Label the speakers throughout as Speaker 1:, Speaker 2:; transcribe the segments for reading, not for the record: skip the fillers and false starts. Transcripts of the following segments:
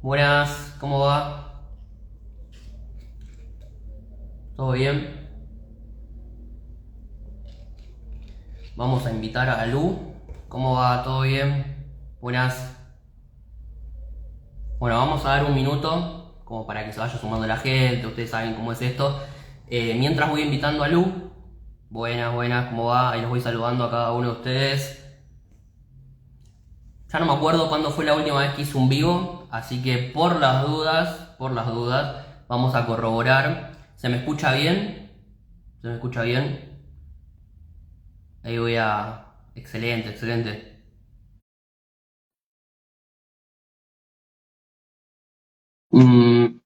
Speaker 1: Buenas, ¿cómo va? ¿Todo bien? Vamos a invitar a Lu. ¿Cómo va? ¿Todo bien? Buenas. Bueno, vamos a dar un minuto como para que se vaya sumando la gente. Ustedes saben cómo es esto. Mientras voy invitando a Lu. Buenas, buenas, ¿cómo va? Ahí los voy saludando a cada uno de ustedes. Ya no me acuerdo cuándo fue la última vez que hice un vivo, así que por las dudas, vamos a corroborar. ¿Se me escucha bien? ¿Se me escucha bien? Ahí voy a... Excelente, excelente. Mm,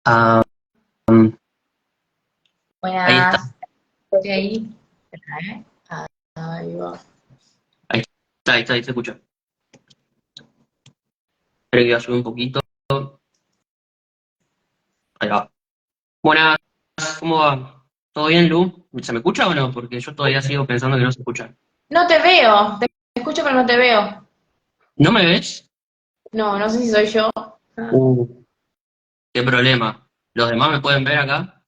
Speaker 1: ah, mm, ahí está,
Speaker 2: Buenas, estoy ahí. Espera, ¿eh? Ahí va.
Speaker 1: ahí se escucha. Creo que voy a subir un poquito. Ahí va. Buenas, ¿cómo va? ¿Todo bien, Lu? ¿Se me escucha o no? Porque yo todavía sigo pensando que no se escucha.
Speaker 2: No te veo, te escucho pero no te veo.
Speaker 1: ¿No me ves?
Speaker 2: No, no sé si soy yo.
Speaker 1: Uh, qué problema. ¿Los demás me pueden ver acá?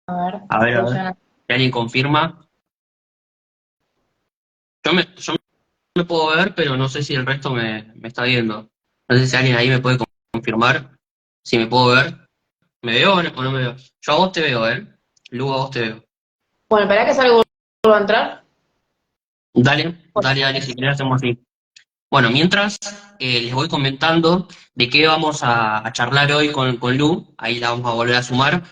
Speaker 2: A ver,
Speaker 1: A
Speaker 2: estoy
Speaker 1: ver.
Speaker 2: yo.
Speaker 1: Si alguien confirma. Yo me puedo ver, pero no sé si el resto me está viendo. No sé si alguien ahí me puede confirmar si me puedo ver. ¿Me veo o no me veo? Yo a vos te veo, ¿eh? Lu, a vos te veo.
Speaker 2: Bueno, espera que salgo, vuelvo a entrar.
Speaker 1: Dale, dale, dale, si querés hacemos así. Bueno, mientras les voy comentando de qué vamos a charlar hoy con Lu, ahí la vamos a volver a sumar.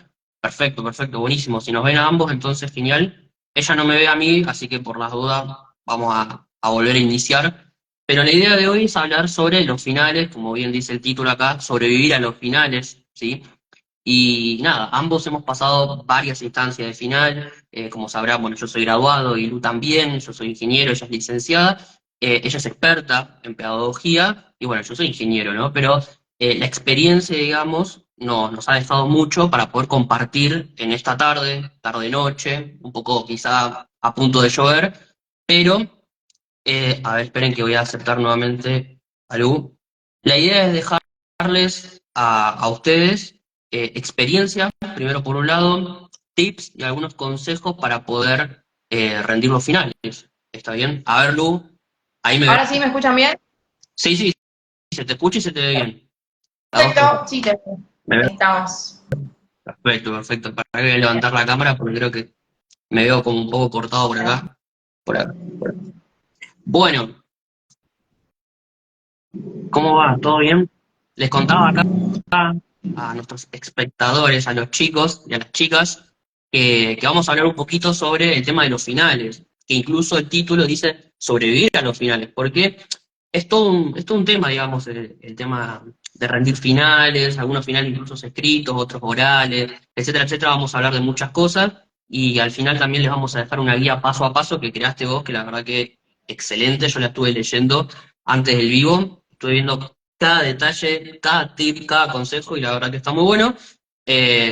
Speaker 1: Perfecto, perfecto, buenísimo. Si nos ven a ambos, entonces genial. Ella no me ve a mí, así que por las dudas vamos a volver a iniciar. Pero la idea de hoy es hablar sobre los finales, como bien dice el título acá, sobrevivir a los finales, ¿sí? Y nada, ambos hemos pasado varias instancias de final. Como sabrán, bueno, yo soy graduado y Lu también, yo soy ingeniero, ella es licenciada. Ella es experta en pedagogía y bueno, yo soy ingeniero, ¿no? Pero la experiencia, digamos, nos ha dejado mucho para poder compartir en esta tarde, tarde-noche, un poco quizá a punto de llover, pero, a ver, esperen que voy a aceptar nuevamente a Lu. La idea es dejarles a ustedes experiencias, primero por un lado, tips y algunos consejos para poder rendir los finales. ¿Está bien? A ver, Lu, ahí me
Speaker 2: Ahora
Speaker 1: ves.
Speaker 2: sí me escuchan bien.
Speaker 1: Sí, sí, se te escucha y se te ve bien. ¿A vos
Speaker 2: Perfecto, sí, te veo.
Speaker 1: me ves?
Speaker 2: Estamos.
Speaker 1: Perfecto, perfecto. Para que voy a levantar la cámara porque creo que me veo como un poco cortado por acá. Por acá. Por acá. Bueno, ¿cómo va? ¿Todo bien? Les contaba acá a nuestros espectadores, a los chicos y a las chicas, que vamos a hablar un poquito sobre el tema de los finales, que incluso el título dice sobrevivir a los finales, porque es todo un tema, digamos, el tema de rendir finales, algunos finales incluso escritos, otros orales, etcétera, etcétera. Vamos a hablar de muchas cosas y al final también les vamos a dejar una guía paso a paso que creaste vos, que la verdad que excelente, yo la estuve leyendo antes del vivo, estuve viendo cada detalle, cada tip, cada consejo, y la verdad que está muy bueno.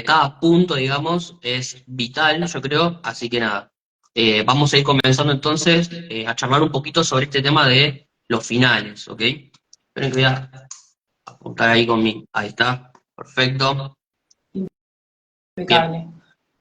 Speaker 1: Cada punto, digamos, es vital, yo creo, así que nada. Vamos a ir comenzando entonces a charlar un poquito sobre este tema de los finales, ¿ok? Esperen que voy a apuntar ahí con mi. Ahí está, perfecto. Bien,
Speaker 2: Impecable.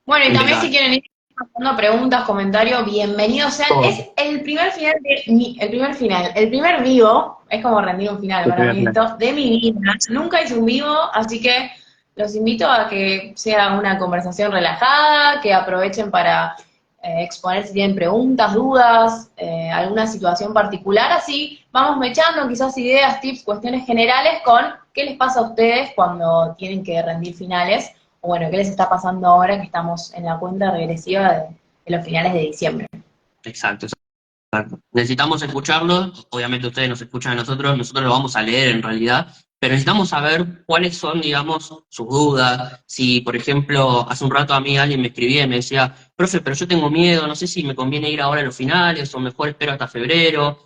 Speaker 2: Bueno, y también si
Speaker 1: impecable.
Speaker 2: quieren ir haciendo preguntas, comentarios, bienvenidos sean.
Speaker 1: Todo,
Speaker 2: Es el primer final el primer final, el primer vivo, es como rendir un final
Speaker 1: el
Speaker 2: para
Speaker 1: primer
Speaker 2: mí
Speaker 1: final.
Speaker 2: esto, de mi vida. Nunca hice un vivo, así que los invito a que sea una conversación relajada, que aprovechen para exponer si tienen preguntas, dudas, alguna situación particular, así vamos mechando quizás ideas, tips, cuestiones generales con qué les pasa a ustedes cuando tienen que rendir finales o bueno, ¿qué les está pasando ahora que estamos en la cuenta regresiva de los finales de diciembre?
Speaker 1: Exacto, exacto. Necesitamos escucharlo, obviamente ustedes nos escuchan a nosotros lo vamos a leer en realidad, pero necesitamos saber cuáles son, digamos, sus dudas. Si, por ejemplo, hace un rato a mí alguien me escribía y me decía, profe, pero yo tengo miedo, no sé si me conviene ir ahora a los finales o mejor espero hasta febrero.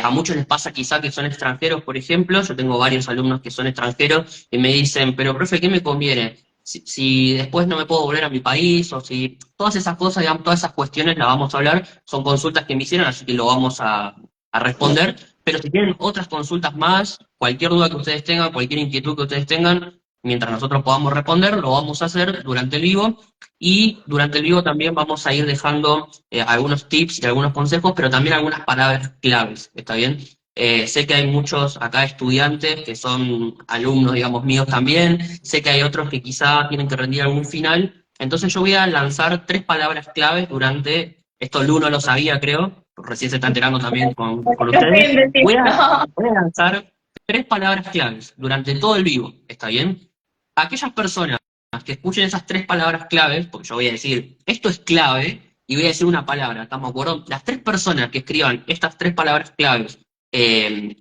Speaker 1: A muchos les pasa quizá que son extranjeros, por ejemplo, yo tengo varios alumnos que son extranjeros y me dicen, pero profe, ¿qué me conviene? Si después no me puedo volver a mi país o si todas esas cosas, digamos, todas esas cuestiones las vamos a hablar, son consultas que me hicieron, así que lo vamos a responder. Pero si tienen otras consultas más, cualquier duda que ustedes tengan, cualquier inquietud que ustedes tengan, mientras nosotros podamos responder, lo vamos a hacer durante el vivo. Y durante el vivo también vamos a ir dejando algunos tips y algunos consejos, pero también algunas palabras claves, ¿está bien? Sé que hay muchos acá estudiantes que son alumnos, digamos, míos también. Sé que hay otros que quizá tienen que rendir algún final. Entonces yo voy a lanzar 3 palabras claves durante, esto Lu no lo sabía, creo, recién se está enterando también con
Speaker 2: Lo estoy
Speaker 1: ustedes. Voy a,
Speaker 2: entendiendo.
Speaker 1: voy a lanzar 3 palabras claves durante todo el vivo, ¿está bien? Aquellas personas que escuchen esas 3 palabras claves, porque yo voy a decir, esto es clave, y voy a decir una palabra, ¿estamos de acuerdo? Las 3 personas que escriban estas 3 palabras claves eh,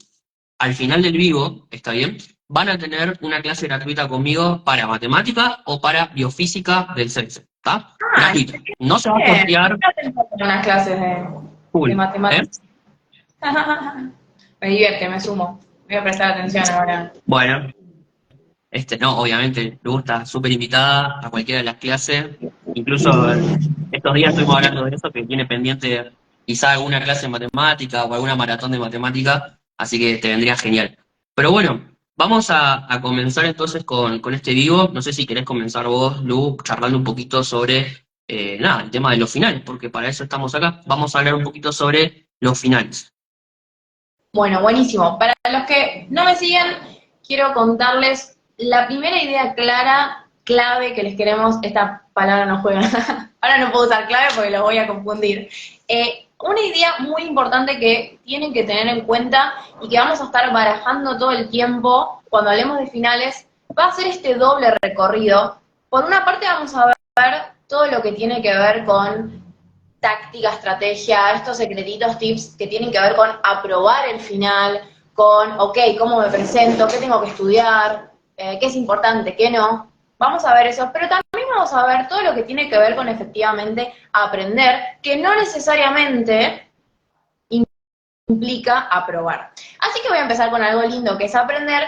Speaker 1: al final del vivo, ¿está bien? Van a tener una clase gratuita conmigo para matemática o para biofísica del CENSE, ¿está?
Speaker 2: Ah,
Speaker 1: Gratuito. No se va a
Speaker 2: bien.
Speaker 1: sortear
Speaker 2: En unas clases de
Speaker 1: full, ¿eh?
Speaker 2: matemáticas. Me divierte, me sumo. Voy a prestar atención ahora.
Speaker 1: Bueno, no, obviamente, Lu está súper invitada a cualquiera de las clases. Incluso estos días estuvimos hablando de eso, que tiene pendiente quizá alguna clase de matemática o alguna maratón de matemática, así que te vendría genial. Pero bueno, vamos a comenzar entonces con este vivo. No sé si querés comenzar vos, Lu, charlando un poquito sobre, nada, el tema de los finales, porque para eso estamos acá. Vamos a hablar un poquito sobre los finales.
Speaker 2: Bueno, buenísimo. Para los que no me siguen, quiero contarles la primera idea clara, clave que les queremos. Esta palabra no juega. Ahora no puedo usar clave porque los voy a confundir. Una idea muy importante que tienen que tener en cuenta y que vamos a estar barajando todo el tiempo cuando hablemos de finales, va a ser este doble recorrido. Por una parte vamos a ver todo lo que tiene que ver con táctica, estrategia, estos secretitos, tips que tienen que ver con aprobar el final, con, ok, ¿cómo me presento? ¿Qué tengo que estudiar? ¿Qué es importante? ¿Qué no? Vamos a ver eso, pero también vamos a ver todo lo que tiene que ver con efectivamente aprender, que no necesariamente implica aprobar. Así que voy a empezar con algo lindo que es aprender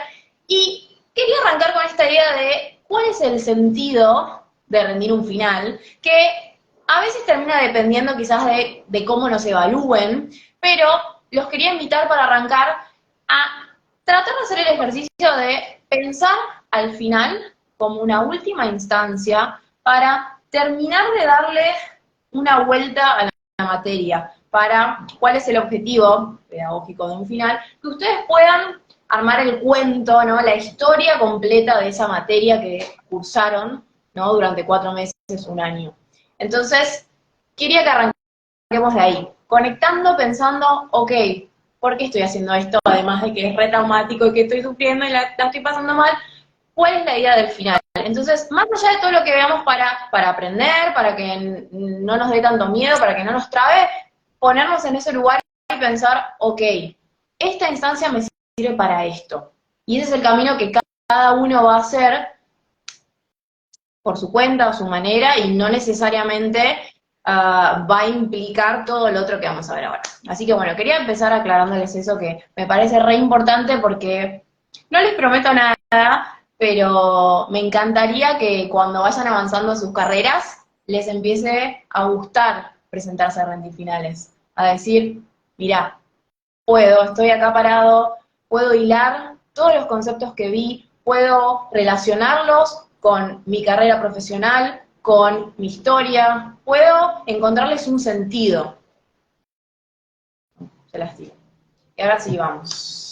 Speaker 2: y quería arrancar con esta idea de cuál es el sentido de rendir un final, que a veces termina dependiendo quizás de cómo nos evalúen, pero los quería invitar para arrancar a tratar de hacer el ejercicio de pensar al final como una última instancia para terminar de darle una vuelta a la materia, para cuál es el objetivo pedagógico de un final, que ustedes puedan armar el cuento, ¿no? La historia completa de esa materia que cursaron, ¿no? Durante 4 meses, un año. Entonces, quería que arranquemos de ahí, conectando, pensando, ok, ¿por qué estoy haciendo esto? Además de que es re traumático y que estoy sufriendo y la estoy pasando mal, ¿cuál es la idea del final? Entonces, más allá de todo lo que veamos para aprender, para que no nos dé tanto miedo, para que no nos trabe, ponernos en ese lugar y pensar, ok, esta instancia me sirve para esto. Y ese es el camino que cada uno va a hacer por su cuenta o su manera y no necesariamente va a implicar todo lo otro que vamos a ver ahora. Así que bueno, quería empezar aclarándoles eso que me parece re importante porque no les prometo nada, pero me encantaría que cuando vayan avanzando en sus carreras les empiece a gustar presentarse a rendifinales, a decir, mirá, puedo, estoy acá parado, puedo hilar todos los conceptos que vi, puedo relacionarlos con mi carrera profesional, con mi historia, puedo encontrarles un sentido. Se las tiro. Y ahora sí vamos.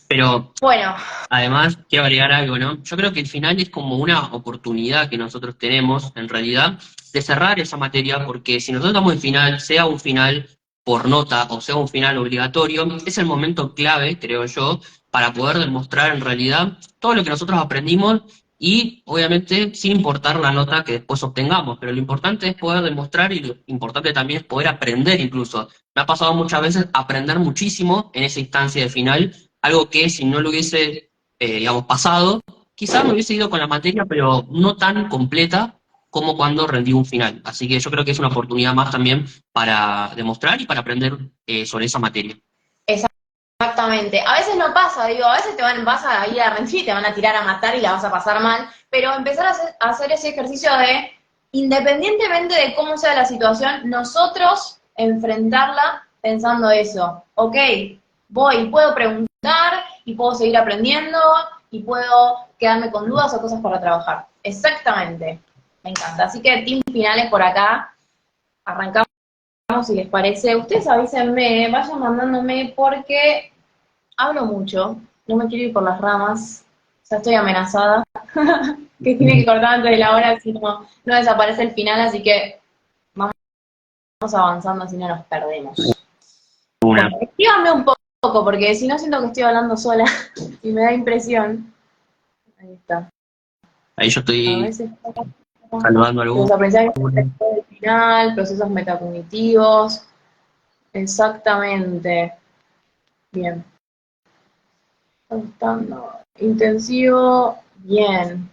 Speaker 1: Pero
Speaker 2: Bueno,
Speaker 1: además, quiero agregar algo, ¿no? Yo creo que el final es como una oportunidad que nosotros tenemos, en realidad, de cerrar esa materia, porque si nosotros damos el final, sea un final por nota o sea un final obligatorio, es el momento clave, creo yo, para poder demostrar en realidad todo lo que nosotros aprendimos y, obviamente, sin importar la nota que después obtengamos, pero lo importante es poder demostrar y lo importante también es poder aprender incluso. Me ha pasado muchas veces aprender muchísimo en esa instancia de final, algo que si no lo hubiese, digamos, pasado, quizás me hubiese ido con la materia, pero no tan completa como cuando rendí un final. Así que yo creo que es una oportunidad más también para demostrar y para aprender sobre esa materia.
Speaker 2: exactamente. A veces no pasa, digo, a veces vas a ir a rendir y te van a tirar a matar y la vas a pasar mal, pero empezar a hacer ese ejercicio de, independientemente de cómo sea la situación, nosotros enfrentarla pensando eso. Ok, voy y puedo preguntar y puedo seguir aprendiendo y puedo quedarme con dudas o cosas para trabajar. Exactamente, me encanta. Así que team finales por acá, arrancamos si les parece. Ustedes avísenme, vayan mandándome porque hablo mucho, no me quiero ir por las ramas, ya estoy amenazada, que tiene que cortar antes de la hora, si no, no desaparece el final, así que vamos avanzando, si no nos perdemos.
Speaker 1: Una.
Speaker 2: Bueno, escríbanme un poco, porque si no siento que estoy hablando sola y me da impresión. Ahí está.
Speaker 1: Ahí yo
Speaker 2: A
Speaker 1: estoy
Speaker 2: veces
Speaker 1: saludando a
Speaker 2: los
Speaker 1: algunos.
Speaker 2: aprendizajes del final, procesos metacognitivos. Exactamente. Bien. Contando. Intensivo. Bien.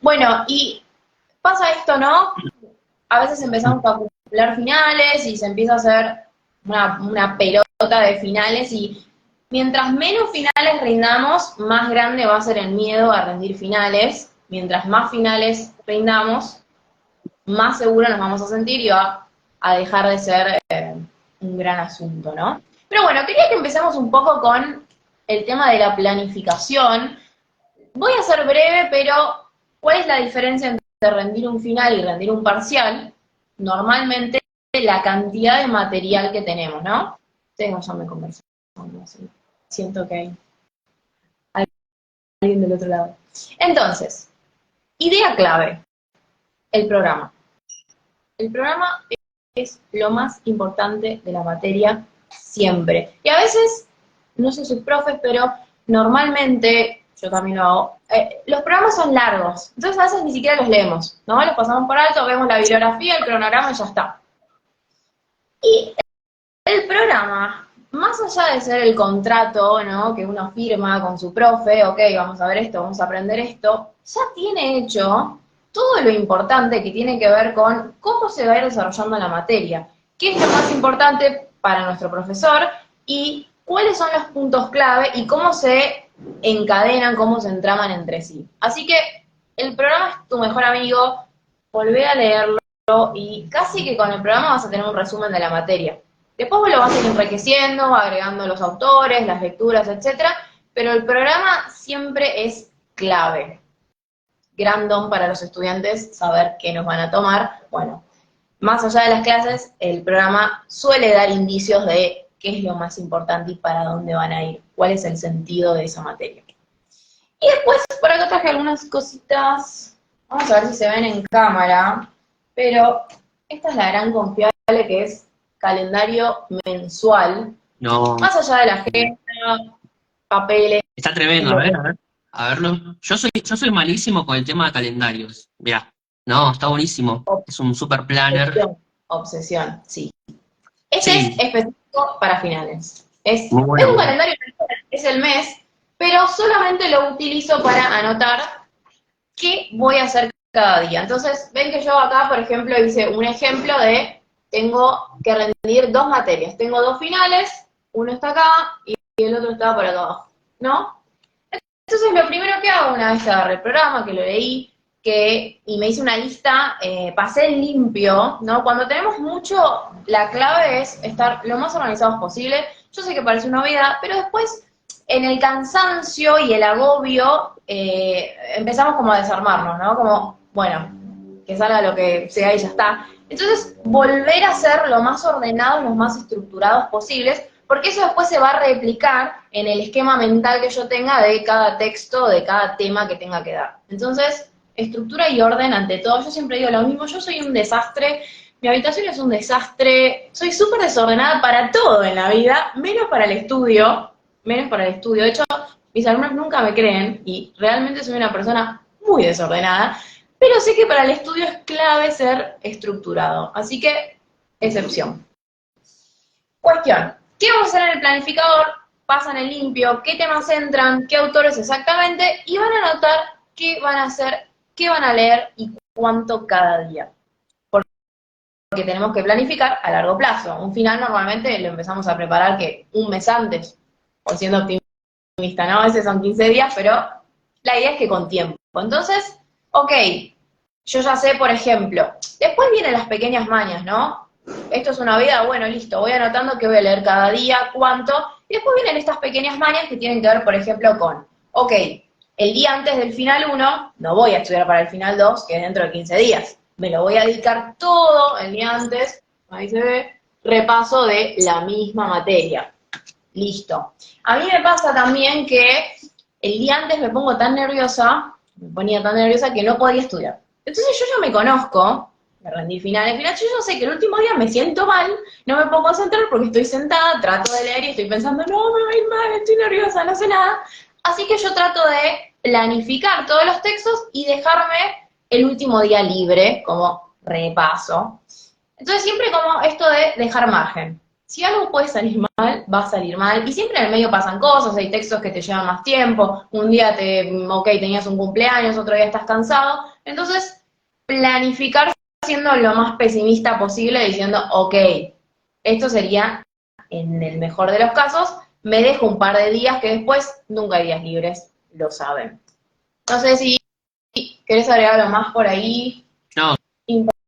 Speaker 2: Bueno, y pasa esto, ¿no? A veces empezamos a acumular finales y se empieza a hacer una pelota de finales y mientras menos finales rindamos, más grande va a ser el miedo a rendir finales. Mientras más finales rindamos, más seguro nos vamos a sentir y va a dejar de ser un gran asunto, ¿no? Pero bueno, quería que empecemos un poco con el tema de la planificación. Voy a ser breve, pero ¿cuál es la diferencia entre rendir un final y rendir un parcial? Normalmente la cantidad de material que tenemos, ¿no? Tengo ya me conversando, así. Siento que hay alguien del otro lado. Entonces, idea clave, el programa. El programa es lo más importante de la materia siempre. Y a veces, no sé sus profes, pero normalmente, yo también lo hago, los programas son largos, entonces a veces ni siquiera los leemos, ¿no? Los pasamos por alto, vemos la bibliografía, el cronograma y ya está. Y el programa, más allá de ser el contrato, ¿no? Que uno firma con su profe, ok, vamos a ver esto, vamos a aprender esto, ya tiene hecho todo lo importante que tiene que ver con cómo se va a ir desarrollando la materia, qué es lo más importante para nuestro profesor y cuáles son los puntos clave y cómo se encadenan, cómo se entraman entre sí. Así que el programa es tu mejor amigo, volvé a leerlo y casi que con el programa vas a tener un resumen de la materia. Después vos lo vas a ir enriqueciendo, agregando los autores, las lecturas, etcétera, pero el programa siempre es clave. Gran don para los estudiantes saber qué nos van a tomar. Bueno, más allá de las clases, el programa suele dar indicios de qué es lo más importante y para dónde van a ir, cuál es el sentido de esa materia. Y después, por acá traje algunas cositas, vamos a ver si se ven en cámara, pero esta es la gran confiable que es calendario mensual,
Speaker 1: No.
Speaker 2: más allá de la agenda, papeles.
Speaker 1: Está tremendo, a ver. A verlo. Yo soy malísimo con el tema de calendarios. Mirá. No, está buenísimo. Es un super planner.
Speaker 2: Obsesión, sí. Este
Speaker 1: Sí,
Speaker 2: es específico para finales. Es
Speaker 1: muy
Speaker 2: un
Speaker 1: bueno.
Speaker 2: calendario mensual, es el mes, pero solamente lo utilizo para anotar qué voy a hacer cada día. Entonces, ven que yo acá, por ejemplo, hice un ejemplo de, tengo que rendir 2 materias. Tengo 2 finales, uno está acá y el otro está por acá abajo, ¿no? Entonces, lo primero que hago, una vez que agarré el programa, que lo leí, y me hice una lista, pasé limpio, ¿no? Cuando tenemos mucho, la clave es estar lo más organizados posible. Yo sé que parece una novedad, pero después, en el cansancio y el agobio, empezamos como a desarmarnos, ¿no? Como, bueno, que salga lo que sea y ya está. Entonces, volver a ser lo más ordenados, lo más estructurados posibles, porque eso después se va a replicar en el esquema mental que yo tenga de cada texto, de cada tema que tenga que dar. Entonces, estructura y orden ante todo. Yo siempre digo lo mismo, yo soy un desastre, mi habitación es un desastre, soy súper desordenada para todo en la vida, menos para el estudio, menos para el estudio. De hecho, mis alumnos nunca me creen y realmente soy una persona muy desordenada, pero sé que para el estudio es clave ser estructurado, así que, excepción. Cuestión, ¿qué vamos a hacer en el planificador? Pasan el limpio, qué temas entran, qué autores exactamente, y van a anotar qué van a hacer, qué van a leer y cuánto cada día. Porque tenemos que planificar a largo plazo. Un final normalmente lo empezamos a preparar que un mes antes, o siendo optimista, ¿no? A veces son 15 días, pero la idea es que con tiempo. Entonces, ok, yo ya sé, por ejemplo, después vienen las pequeñas mañas, ¿no? Esto es una vida, bueno, listo, voy anotando qué voy a leer cada día, cuánto, Y después vienen estas pequeñas mañas que tienen que ver, por ejemplo, con, ok, el día antes del final 1, no voy a estudiar para el final 2, que es dentro de 15 días. Me lo voy a dedicar todo el día antes, ahí se ve, repaso de la misma materia. Listo. A mí me pasa también que el día antes me pongo tan nerviosa, me ponía tan nerviosa que no podía estudiar. Entonces yo ya me conozco, me rendí final, yo ya sé que el último día me siento mal, no me puedo concentrar porque estoy sentada, trato de leer y estoy pensando, no, me va a ir mal, estoy nerviosa, no sé nada. Así que yo trato de planificar todos los textos y dejarme el último día libre, como repaso. Entonces siempre como esto de dejar margen. Si algo puede salir mal, va a salir mal. Y siempre en el medio pasan cosas, hay textos que te llevan más tiempo. Un día tenías un cumpleaños, otro día estás cansado. Entonces, planificar siendo lo más pesimista posible, diciendo, ok, esto sería, en el mejor de los casos, me dejo un par de días que después nunca hay días libres, lo saben. No sé si querés agregar algo más por ahí.
Speaker 1: No,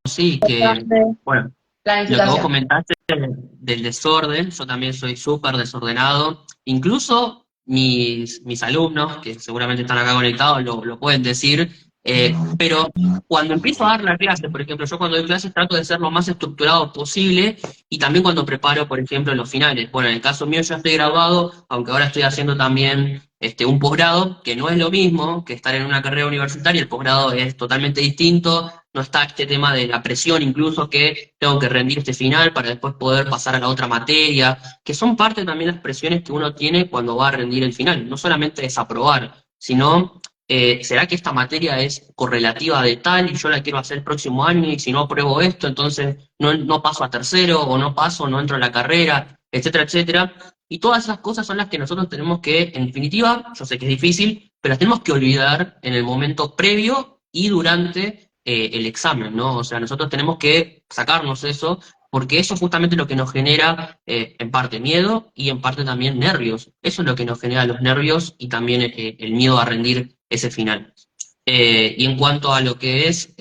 Speaker 1: sí, que,
Speaker 2: Importante.
Speaker 1: bueno, lo que vos
Speaker 2: Planificación.
Speaker 1: comentaste del desorden, yo también soy súper desordenado. Incluso mis alumnos, que seguramente están acá conectados, lo pueden decir, pero cuando empiezo a dar la clase, por ejemplo, yo cuando doy clases trato de ser lo más estructurado posible y también cuando preparo, por ejemplo, los finales. Bueno, en el caso mío ya estoy graduado, aunque ahora estoy haciendo también un posgrado, que no es lo mismo que estar en una carrera universitaria, el posgrado es totalmente distinto, no está este tema de la presión incluso que tengo que rendir este final para después poder pasar a la otra materia, que son parte también las presiones que uno tiene cuando va a rendir el final. No solamente es aprobar, sino ¿será que esta materia es correlativa de tal y yo la quiero hacer el próximo año y si no apruebo esto, entonces no paso a tercero o no paso, no entro a la carrera, etcétera, etcétera? Y todas esas cosas son las que nosotros tenemos que, en definitiva, yo sé que es difícil, pero las tenemos que olvidar en el momento previo y durante el examen, ¿no? O sea, nosotros tenemos que sacarnos eso, porque eso es justamente lo que nos genera, en parte miedo y en parte también nervios. Eso es lo que nos genera los nervios y también el miedo a rendir ese final. Y en cuanto a lo que es,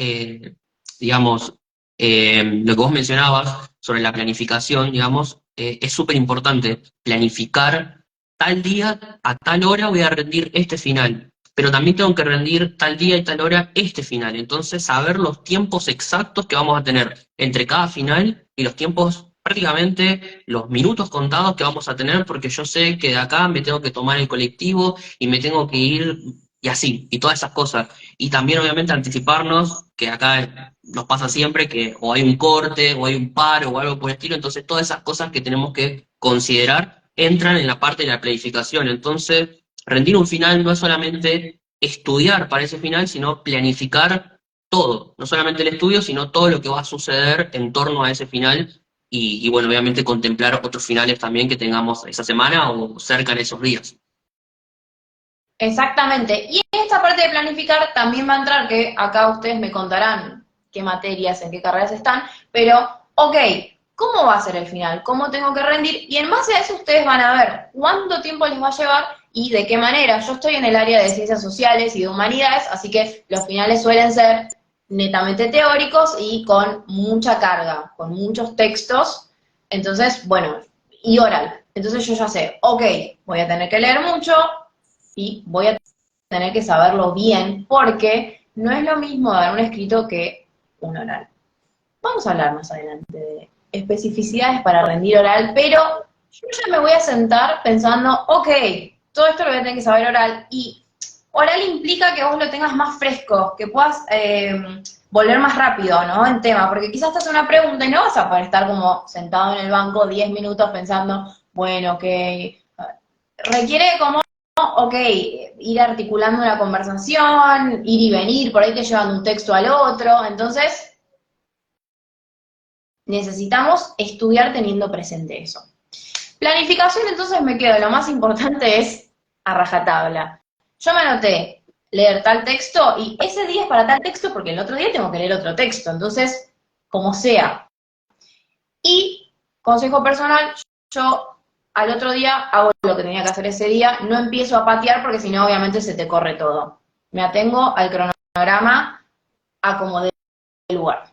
Speaker 1: digamos, lo que vos mencionabas sobre la planificación, digamos, es súper importante planificar tal día, a tal hora voy a rendir este final, pero también tengo que rendir tal día y tal hora este final. Entonces, saber los tiempos exactos que vamos a tener entre cada final y los tiempos, prácticamente los minutos contados que vamos a tener, porque yo sé que de acá me tengo que tomar el colectivo y me tengo que ir y así, y todas esas cosas. Y también, obviamente, anticiparnos, que acá nos pasa siempre que o hay un corte, o hay un paro, o algo por el estilo, entonces todas esas cosas que tenemos que considerar entran en la parte de la planificación. Entonces, rendir un final no es solamente estudiar para ese final, sino planificar todo, no solamente el estudio, sino todo lo que va a suceder en torno a ese final y bueno, obviamente contemplar otros finales también que tengamos esa semana o cerca en esos días.
Speaker 2: Exactamente. Y en esta parte de planificar también va a entrar que acá ustedes me contarán qué materias, en qué carreras están, pero, ok, ¿cómo va a ser el final? ¿Cómo tengo que rendir? Y en base a eso ustedes van a ver cuánto tiempo les va a llevar y de qué manera. Yo estoy en el área de ciencias sociales y de humanidades, así que los finales suelen ser netamente teóricos y con mucha carga, con muchos textos. Entonces, bueno, y oral. Entonces yo ya sé, ok, voy a tener que leer mucho, y voy a tener que saberlo bien porque no es lo mismo dar un escrito que un oral. Vamos a hablar más adelante de especificidades para rendir oral, pero yo ya me voy a sentar pensando, ok, todo esto lo voy a tener que saber oral y oral implica que vos lo tengas más fresco, que puedas volver más rápido, ¿no? En tema, porque quizás te hace una pregunta y no vas a poder estar como sentado en el banco 10 minutos pensando, bueno, ok, requiere como ok, ir articulando una conversación, ir y venir, por ahí te llevan de un texto al otro, entonces necesitamos estudiar teniendo presente eso. Planificación, entonces me quedo, lo más importante es a rajatabla. Yo me anoté leer tal texto y ese día es para tal texto porque el otro día tengo que leer otro texto, entonces, como sea. Y, consejo personal, yo al otro día hago lo que tenía que hacer ese día, no empiezo a patear porque si no obviamente se te corre todo. Me atengo al cronograma a como de lugar.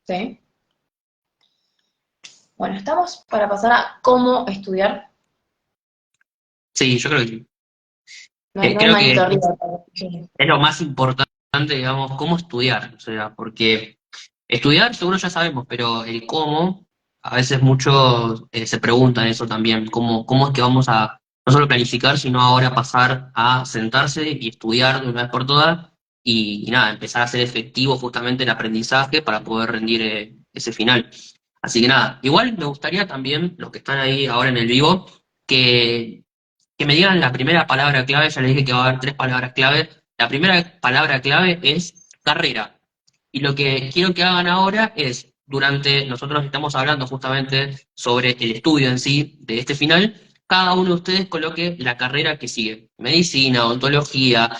Speaker 2: ¿Sí? Bueno, estamos para pasar a cómo estudiar.
Speaker 1: Sí, yo creo que sí.
Speaker 2: No hay
Speaker 1: Creo
Speaker 2: manito
Speaker 1: que
Speaker 2: arriba. Sí.
Speaker 1: es lo más importante, digamos, cómo estudiar. O sea, porque estudiar seguro ya sabemos, pero el cómo, a veces muchos se preguntan eso también, cómo es que vamos a no solo planificar, sino ahora pasar a sentarse y estudiar de una vez por todas y nada, empezar a hacer efectivo justamente el aprendizaje para poder rendir ese final. Así que nada, igual me gustaría también, los que están ahí ahora en el vivo, que que me digan la primera palabra clave. Ya les dije que va a haber tres palabras clave. La primera palabra clave es carrera. Y lo que quiero que hagan ahora es, nosotros estamos hablando justamente sobre el estudio en sí de este final, cada uno de ustedes coloque la carrera que sigue. Medicina, odontología,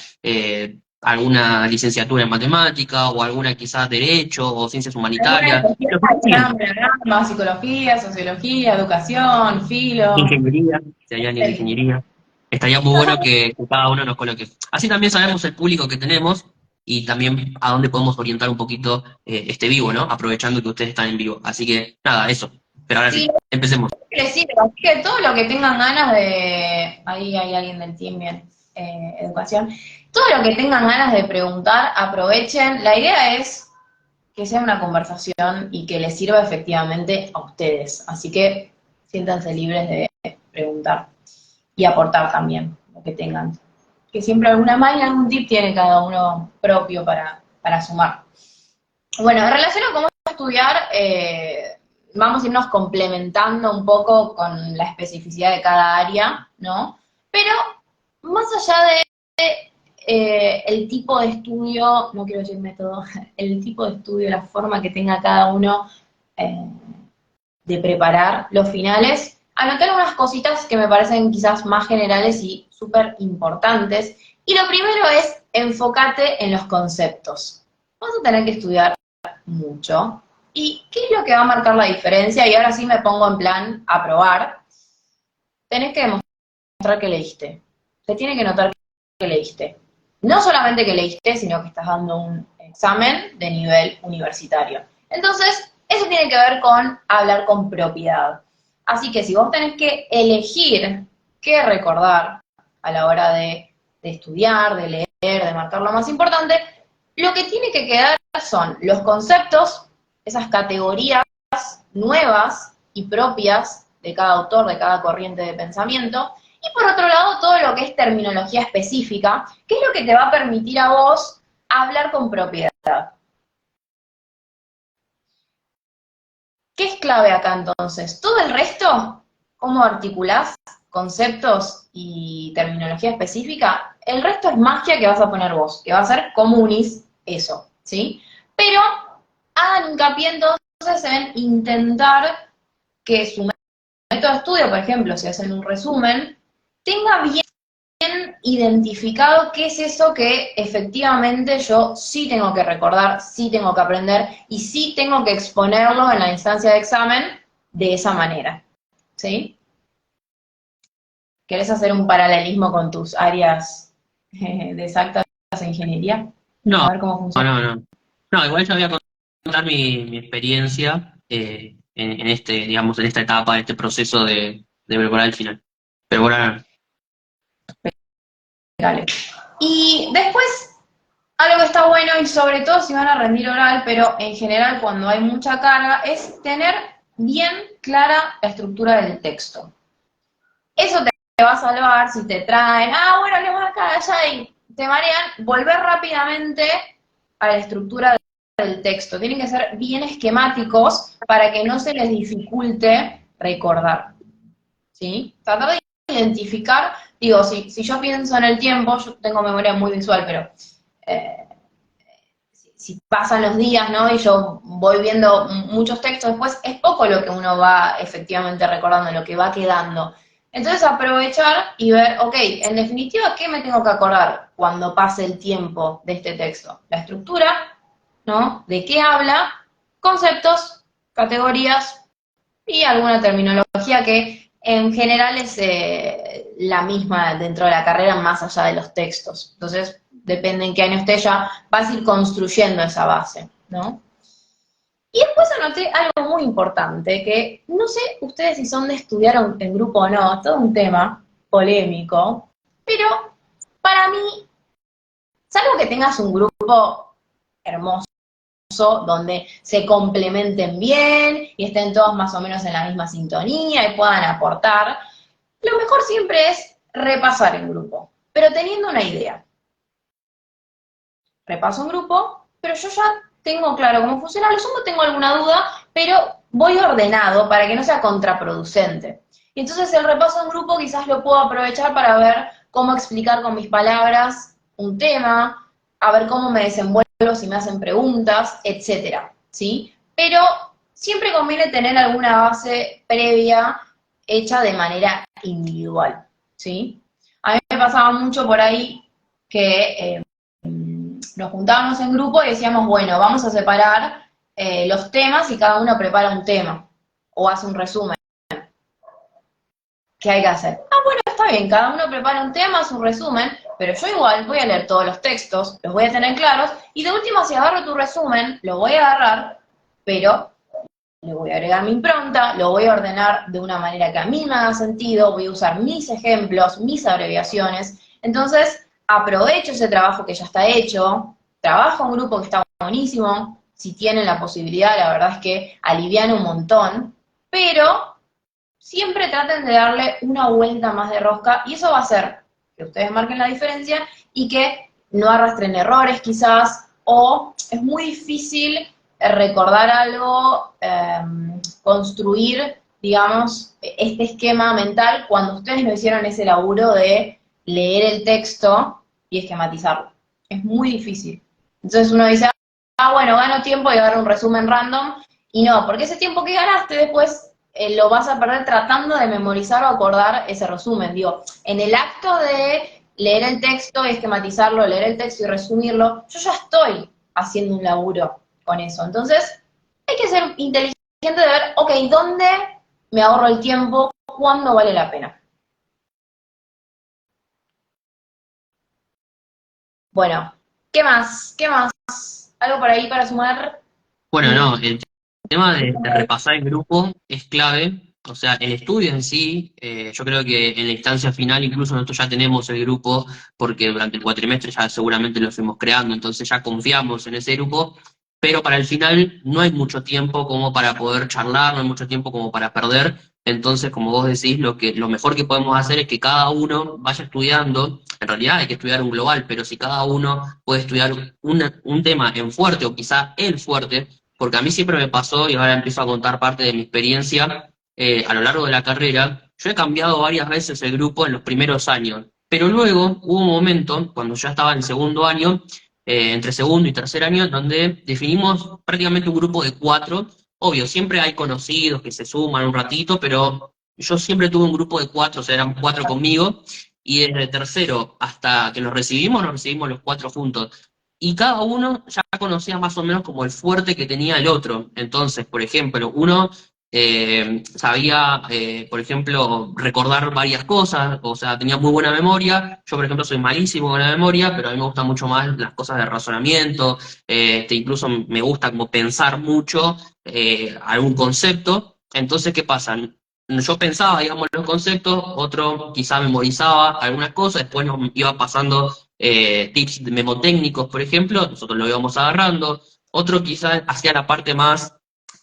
Speaker 1: alguna licenciatura en matemática, o alguna quizás derecho, o ciencias
Speaker 2: Alguna
Speaker 1: humanitarias.
Speaker 2: especialidad,
Speaker 1: Lo que quieran.
Speaker 2: programa, psicología, sociología, educación, filo.
Speaker 1: Ingeniería, si hay alguien de ingeniería. Estaría muy
Speaker 2: No, yo
Speaker 1: bueno que cada uno nos coloque. Así también sabemos el público que tenemos y también a dónde podemos orientar un poquito este vivo, ¿no? Aprovechando que ustedes están en vivo. Así que nada, eso. Pero ahora
Speaker 2: sí,
Speaker 1: sí, empecemos.
Speaker 2: les sirva. Así que todo lo que tengan ganas de. Ahí hay alguien del team, bien. Educación. Todo lo que tengan ganas de preguntar, aprovechen. La idea es que sea una conversación y que les sirva efectivamente a ustedes. Así que siéntanse libres de preguntar y aportar también lo que tengan. Que siempre alguna más y algún tip tiene cada uno propio para sumar. Bueno, en relación a cómo estudiar, vamos a irnos complementando un poco con la especificidad de cada área, ¿no? Pero más allá de el tipo de estudio, no quiero decir método, el tipo de estudio, la forma que tenga cada uno eh, de preparar los finales, anoté algunas cositas que me parecen quizás más generales y súper importantes. Y lo primero es enfócate en los conceptos. Vas a tener que estudiar mucho. ¿Y qué es lo que va a marcar la diferencia? Y ahora sí me pongo en plan a probar. Tenés que demostrar que leíste. Se tiene que notar que leíste. No solamente que leíste, sino que estás dando un examen de nivel universitario. Entonces, eso tiene que ver con hablar con propiedad. Así que si vos tenés que elegir qué recordar a la hora de estudiar, de leer, de marcar lo más importante, lo que tiene que quedar son los conceptos, esas categorías nuevas y propias de cada autor, de cada corriente de pensamiento, y por otro lado todo lo que es terminología específica, que es lo que te va a permitir a vos hablar con propiedad. ¿Qué es clave acá entonces? Todo el resto, cómo articulás conceptos y terminología específica, el resto es magia que vas a poner vos, que va a ser comunis eso, ¿sí? Pero hagan hincapié entonces en intentar que su método de estudio, por ejemplo, si hacen un resumen, tenga bien identificado qué es eso que efectivamente yo sí tengo que recordar, sí tengo que aprender y sí tengo que exponerlo en la instancia de examen de esa manera. ¿Sí? ¿Querés hacer un paralelismo con tus áreas de exactas e ingeniería?
Speaker 1: No,
Speaker 2: A ver cómo funciona.
Speaker 1: no, no. No, igual yo voy a contar mi experiencia en este, digamos, en esta etapa, en este proceso de preparar el final. Pero bueno, no.
Speaker 2: Dale. Y después, algo que está bueno, y sobre todo si van a rendir oral, pero en general cuando hay mucha carga, es tener bien clara la estructura del texto. Eso te va a salvar si te traen, bueno, le vas acá, allá y te marean, volver rápidamente a la estructura del texto. Tienen que ser bien esquemáticos para que no se les dificulte recordar. ¿Sí? Tratar de identificar, digo, si yo pienso en el tiempo, yo tengo memoria muy visual, pero eh, si pasan los días, ¿no? Y yo voy viendo muchos textos después, es poco lo que uno va efectivamente recordando, lo que va quedando. Entonces aprovechar y ver, ok, en definitiva, ¿qué me tengo que acordar cuando pase el tiempo de este texto? La estructura, ¿no? ¿De qué habla? Conceptos, categorías y alguna terminología que en general es la misma dentro de la carrera más allá de los textos. Entonces, depende en qué año esté ya, vas a ir construyendo esa base, ¿no? Y después anoté algo muy importante, que no sé ustedes si son de estudiar en grupo o no, es todo un tema, polémico, pero para mí, salvo que tengas un grupo hermoso, donde se complementen bien y estén todos más o menos en la misma sintonía y puedan aportar, lo mejor siempre es repasar en grupo, pero teniendo una idea. Repaso en grupo, pero yo ya tengo claro cómo funciona, a lo sumo tengo alguna duda, pero voy ordenado para que no sea contraproducente. Y entonces el repaso en grupo quizás lo puedo aprovechar para ver cómo explicar con mis palabras un tema, a ver cómo me desenvuelvo si me hacen preguntas, etcétera, ¿sí? Pero siempre conviene tener alguna base previa hecha de manera individual, ¿sí? A mí me pasaba mucho por ahí que nos juntábamos en grupo y decíamos, bueno, vamos a separar los temas y cada uno prepara un tema o hace un resumen. ¿Qué hay que hacer? Ah, bueno, está bien, cada uno prepara un tema, hace un resumen, pero yo igual voy a leer todos los textos, los voy a tener claros, y de última, si agarro tu resumen, lo voy a agarrar, pero le voy a agregar mi impronta, lo voy a ordenar de una manera que a mí me haga sentido, voy a usar mis ejemplos, mis abreviaciones. Entonces, aprovecho ese trabajo que ya está hecho, trabajo en grupo que está buenísimo, si tienen la posibilidad, la verdad es que alivian un montón, pero siempre traten de darle una vuelta más de rosca y eso va a hacer que ustedes marquen la diferencia y que no arrastren errores quizás, o es muy difícil recordar algo, construir, digamos, este esquema mental cuando ustedes no hicieron ese laburo de leer el texto y esquematizarlo. Es muy difícil. Entonces uno dice, ah, bueno, gano tiempo y agarro un resumen random, y no, porque ese tiempo que ganaste después lo vas a perder tratando de memorizar o acordar ese resumen. Digo, en el acto de leer el texto y esquematizarlo, leer el texto y resumirlo, yo ya estoy haciendo un laburo con eso. Entonces, hay que ser inteligente de ver, ok, ¿dónde me ahorro el tiempo? ¿Cuándo vale la pena? Bueno, ¿qué más? ¿Qué más? ¿Algo por ahí para sumar?
Speaker 1: Bueno,
Speaker 2: Y
Speaker 1: no, el tema de repasar el grupo es clave. O sea, el estudio en sí, yo creo que en la instancia final incluso nosotros ya tenemos el grupo, porque durante el cuatrimestre ya seguramente lo fuimos creando, entonces ya confiamos en ese grupo, pero para el final no hay mucho tiempo como para poder charlar, no hay mucho tiempo como para perder. Entonces, como vos decís, lo mejor que podemos hacer es que cada uno vaya estudiando. En realidad hay que estudiar un global, pero si cada uno puede estudiar un tema en fuerte o quizá el fuerte, porque a mí siempre me pasó, y ahora empiezo a contar parte de mi experiencia a lo largo de la carrera. Yo he cambiado varias veces el grupo en los primeros años, pero luego hubo un momento, cuando ya estaba en segundo año, entre segundo y tercer año, donde definimos prácticamente un grupo de cuatro. Obvio, siempre hay conocidos que se suman un ratito, pero yo siempre tuve un grupo de cuatro, o sea, eran cuatro conmigo, y desde tercero hasta que nos recibimos los cuatro juntos y cada uno ya conocía más o menos como el fuerte que tenía el otro. Entonces, por ejemplo, uno sabía, por ejemplo, recordar varias cosas, o sea, tenía muy buena memoria. Yo, por ejemplo, soy malísimo con la memoria, pero a mí me gustan mucho más las cosas de razonamiento, incluso me gusta como pensar mucho algún concepto. Entonces, ¿qué pasa? Yo pensaba, digamos, los conceptos, otro quizá memorizaba algunas cosas, después nos iba pasando tips memotécnicos, por ejemplo, nosotros lo íbamos agarrando, otro quizás hacía la parte más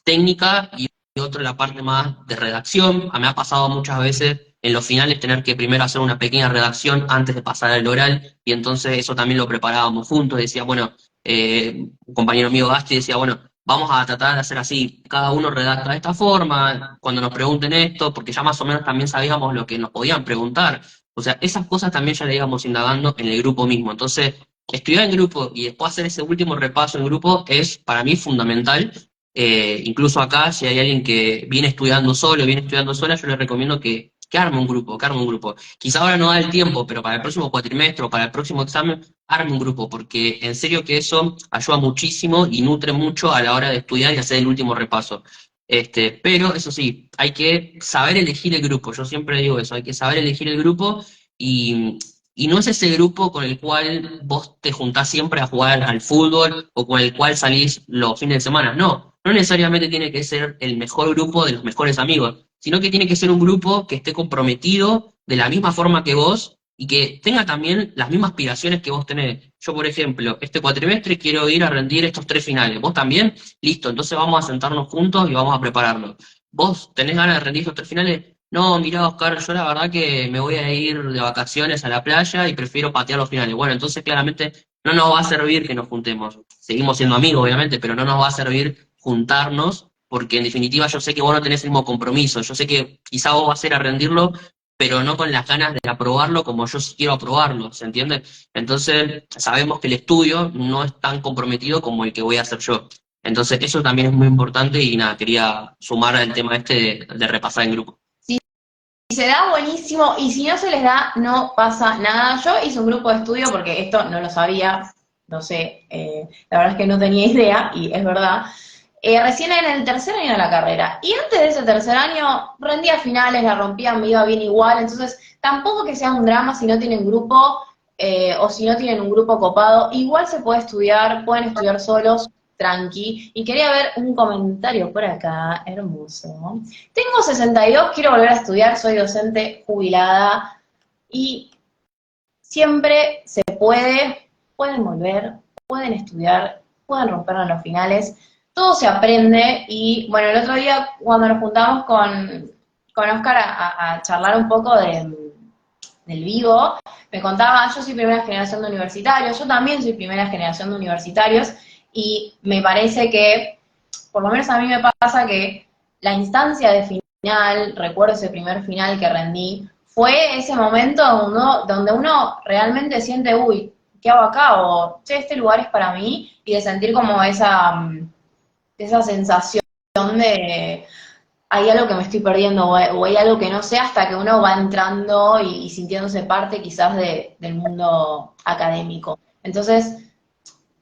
Speaker 1: técnica y otro la parte más de redacción. A mí me ha pasado muchas veces en los finales tener que primero hacer una pequeña redacción antes de pasar al oral, y entonces eso también lo preparábamos juntos. Decía, bueno, un compañero mío, Gasti, decía, bueno, vamos a tratar de hacer así, cada uno redacta de esta forma, cuando nos pregunten esto, porque ya más o menos también sabíamos lo que nos podían preguntar. O sea, esas cosas también ya le íbamos indagando en el grupo mismo. Entonces, estudiar en grupo y después hacer ese último repaso en grupo es para mí fundamental. Incluso acá, si hay alguien que viene estudiando solo, viene estudiando sola, yo le recomiendo que arme un grupo, que arme un grupo. Quizá ahora no da el tiempo, pero para el próximo cuatrimestre o para el próximo examen, arme un grupo, porque en serio que eso ayuda muchísimo y nutre mucho a la hora de estudiar y hacer el último repaso. Pero eso sí, hay que saber elegir el grupo. Yo siempre digo eso, hay que saber elegir el grupo y no es ese grupo con el cual vos te juntás siempre a jugar al fútbol o con el cual salís los fines de semana. No, no necesariamente tiene que ser el mejor grupo de los mejores amigos, sino que tiene que ser un grupo que esté comprometido de la misma forma que vos y que tenga también las mismas aspiraciones que vos tenés. Yo, por ejemplo, este cuatrimestre quiero ir a rendir estos 3 finales. ¿Vos también? Listo, entonces vamos a sentarnos juntos y vamos a prepararlo. ¿Vos tenés ganas de rendir estos 3 finales? No, mirá, Oscar, yo la verdad que me voy a ir de vacaciones a la playa y prefiero patear los finales. Bueno, entonces claramente no nos va a servir que nos juntemos. Seguimos siendo amigos, obviamente, pero no nos va a servir juntarnos porque en definitiva yo sé que vos no tenés el mismo compromiso. Yo sé que quizá vos vas a ir a rendirlo, pero no con las ganas de aprobarlo como yo sí quiero aprobarlo, ¿se entiende? Entonces, sabemos que el estudio no es tan comprometido como el que voy a hacer yo. Entonces, eso también es muy importante y nada, quería sumar al tema este de repasar en grupo.
Speaker 2: Si se da, buenísimo, y si no se les da, no pasa nada. Yo hice un grupo de estudio porque esto no lo sabía, no sé, la verdad es que no tenía idea, y es verdad. Recién en el tercer año de la carrera, y antes de ese tercer año rendía finales, la rompía, me iba bien igual, entonces tampoco que sea un drama si no tienen grupo, o si no tienen un grupo copado, igual se puede estudiar, pueden estudiar solos, tranqui. Y quería ver un comentario por acá, hermoso. Tengo 62, quiero volver a estudiar, soy docente jubilada y siempre se puede, pueden volver, pueden estudiar, pueden romper en los finales, todo se aprende. Y bueno, el otro día cuando nos juntamos con Oscar a charlar un poco del vivo, me contaba, yo soy primera generación de universitarios, yo también soy primera generación de universitarios, y me parece que, por lo menos a mí me pasa que la instancia de final, recuerdo ese primer final que rendí, fue ese momento donde uno realmente siente, uy, ¿qué hago acá? O, che, este lugar es para mí, y de sentir como esa sensación de hay algo que me estoy perdiendo o hay algo que no sé, hasta que uno va entrando y sintiéndose parte quizás del mundo académico. Entonces,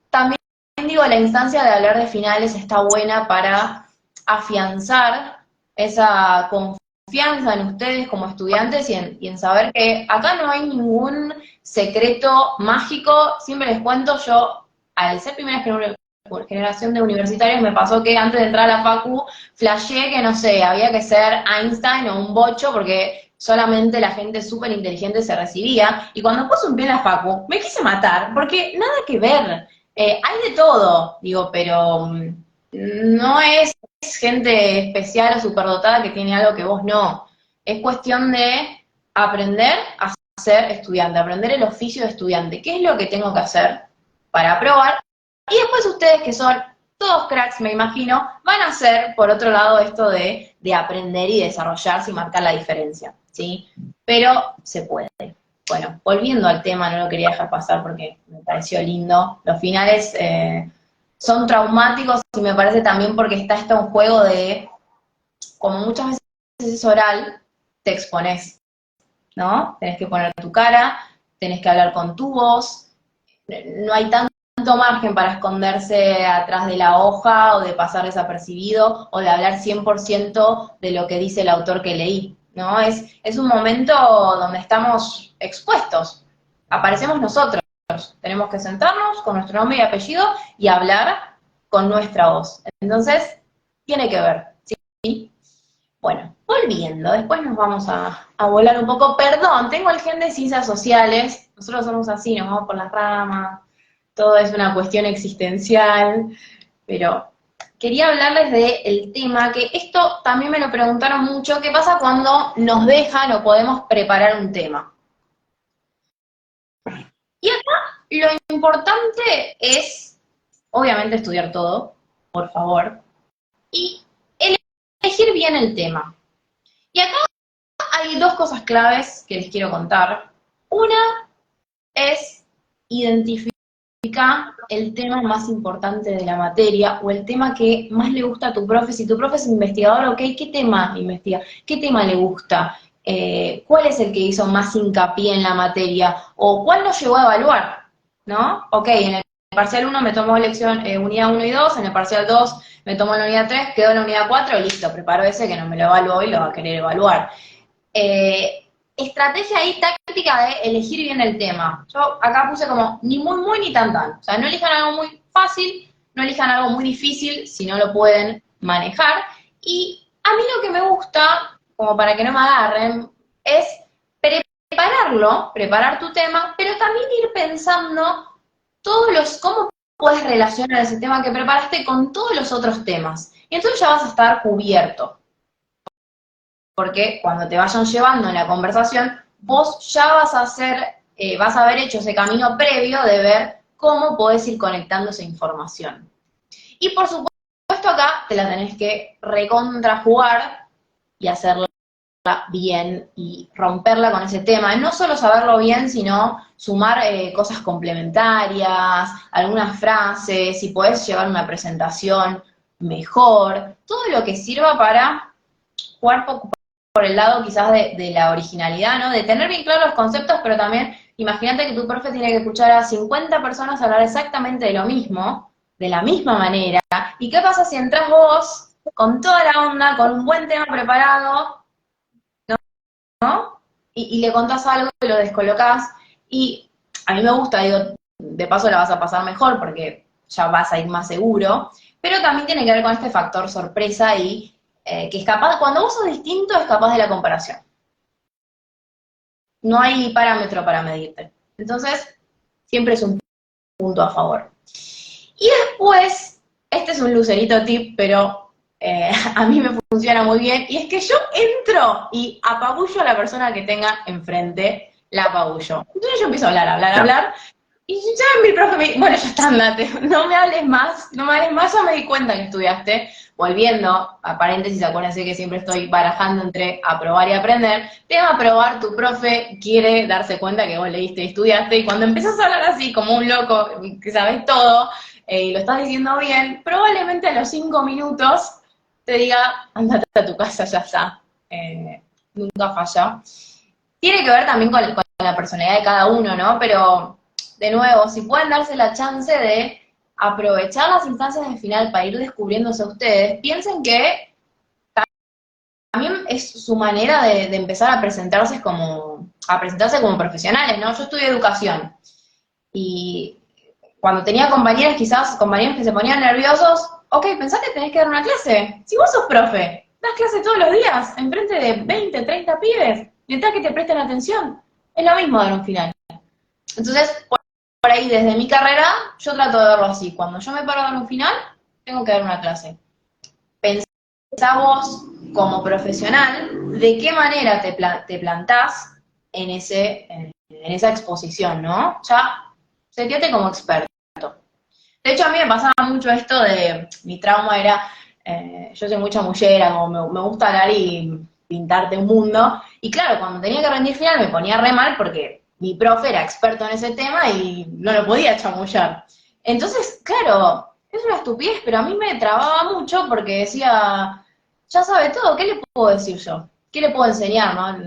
Speaker 2: también digo, la instancia de hablar de finales está buena para afianzar esa confianza en ustedes como estudiantes y en saber que acá no hay ningún secreto mágico. Siempre les cuento, yo, al ser primera generación de universitarios, me pasó que antes de entrar a la facu, flasheé que, no sé, había que ser Einstein o un bocho porque solamente la gente súper inteligente se recibía. Y cuando puse un pie en la facu, me quise matar, porque nada que ver. Hay de todo, digo, pero no es gente especial o superdotada que tiene algo que vos no. Es cuestión de aprender a ser estudiante, aprender el oficio de estudiante. ¿Qué es lo que tengo que hacer para aprobar? Y después ustedes, que son todos cracks, me imagino, van a hacer, por otro lado, esto de aprender y desarrollarse y marcar la diferencia, ¿sí? Pero se puede. Bueno, volviendo al tema, no lo quería dejar pasar porque me pareció lindo. Los finales son traumáticos, y me parece también porque está un juego de, como muchas veces es oral, te expones, ¿no? Tenés que poner tu cara, tenés que hablar con tu voz, no hay tanto margen para esconderse atrás de la hoja o de pasar desapercibido o de hablar 100% de lo que dice el autor que leí, ¿no? Es un momento donde estamos expuestos, aparecemos nosotros, tenemos que sentarnos con nuestro nombre y apellido y hablar con nuestra voz. Entonces, tiene que ver, ¿sí? Bueno, volviendo, después nos vamos a volar un poco. Perdón, tengo el gen de ciencias sociales, nosotros somos así, nos vamos por las ramas, todo es una cuestión existencial, pero quería hablarles del tema, que esto también me lo preguntaron mucho, ¿qué pasa cuando nos dejan o podemos preparar un tema? Y acá lo importante es, obviamente, estudiar todo, por favor, y elegir bien el tema. Y acá hay dos cosas claves que les quiero contar. Una es identificar el tema más importante de la materia o el tema que más le gusta a tu profe. Si tu profe es investigador, ok, ¿qué tema investiga? ¿Qué tema le gusta? ¿Cuál es el que hizo más hincapié en la materia? ¿O cuál nos llevó a evaluar? ¿No? Ok, en el parcial 1 me tomó lección unidad 1 y 2, en el parcial 2 me tomó la unidad 3, quedó en la unidad 4, listo, preparo ese que no me lo evaluó y lo va a querer evaluar. Estrategia ahí táctica de elegir bien el tema. Yo acá puse como ni muy ni tan. O sea, no elijan algo muy fácil, no elijan algo muy difícil si no lo pueden manejar. Y a mí lo que me gusta, como para que no me agarren, es preparar tu tema, pero también ir pensando cómo puedes relacionar ese tema que preparaste con todos los otros temas. Y entonces ya vas a estar cubierto. Porque cuando te vayan llevando en la conversación, vos ya vas a haber hecho ese camino previo de ver cómo podés ir conectando esa información. Y por supuesto acá te la tenés que recontrajugar y hacerla bien y romperla con ese tema. No solo saberlo bien, sino sumar cosas complementarias, algunas frases, si podés llevar una presentación mejor, todo lo que sirva para jugar por el lado quizás de la originalidad, ¿no? De tener bien claros los conceptos, pero también imagínate que tu profe tiene que escuchar a 50 personas hablar exactamente de lo mismo, de la misma manera. ¿Y qué pasa si entras vos con toda la onda, con un buen tema preparado, ¿no? Y le contás algo y lo descolocás? Y a mí me gusta, digo, de paso la vas a pasar mejor porque ya vas a ir más seguro, pero también tiene que ver con este factor sorpresa y que es capaz, cuando vos sos distinto, es capaz de la comparación. No hay parámetro para medirte. Entonces, siempre es un punto a favor. Y después, este es un lucerito tip, pero a mí me funciona muy bien, y es que yo entro y apabullo a la persona que tenga enfrente, la apabullo. Entonces yo empiezo a hablar, y ya mi profe me dice, bueno, ya está, andate, no me hables más, ya me di cuenta que estudiaste. Volviendo, a paréntesis, acuérdense que siempre estoy barajando entre aprobar y aprender. Tema aprobar, tu profe quiere darse cuenta que vos leíste y estudiaste, y cuando empiezas a hablar así como un loco, que sabes todo, y lo estás diciendo bien, probablemente a los 5 minutos te diga, andate a tu casa, ya está. Nunca falla. Tiene que ver también con la personalidad de cada uno, ¿no? Pero, de nuevo, si pueden darse la chance de aprovechar las instancias de final para ir descubriéndose a ustedes, piensen que también es su manera de empezar a presentarse como profesionales, ¿no? Yo estudié educación y cuando tenía compañeros que se ponían nerviosos, ok, pensá que tenés que dar una clase. Si vos sos profe, das clase todos los días, enfrente de 20, 30 pibes, mientras que te presten atención. Es lo mismo dar un final. Entonces, por ahí, desde mi carrera, yo trato de verlo así. Cuando yo me paro a dar un final, tengo que dar una clase. Pensá vos, como profesional, de qué manera te plantás en esa exposición, ¿no? Ya, sentíate como experto. De hecho, a mí me pasaba mucho esto mi trauma era, yo soy muy chamullera, como me gusta hablar y pintarte un mundo, y claro, cuando tenía que rendir final me ponía re mal porque mi profe era experto en ese tema y no lo podía chamullar. Entonces, claro, es una estupidez, pero a mí me trababa mucho porque decía, ya sabe todo, ¿qué le puedo decir yo? ¿Qué le puedo enseñar, no?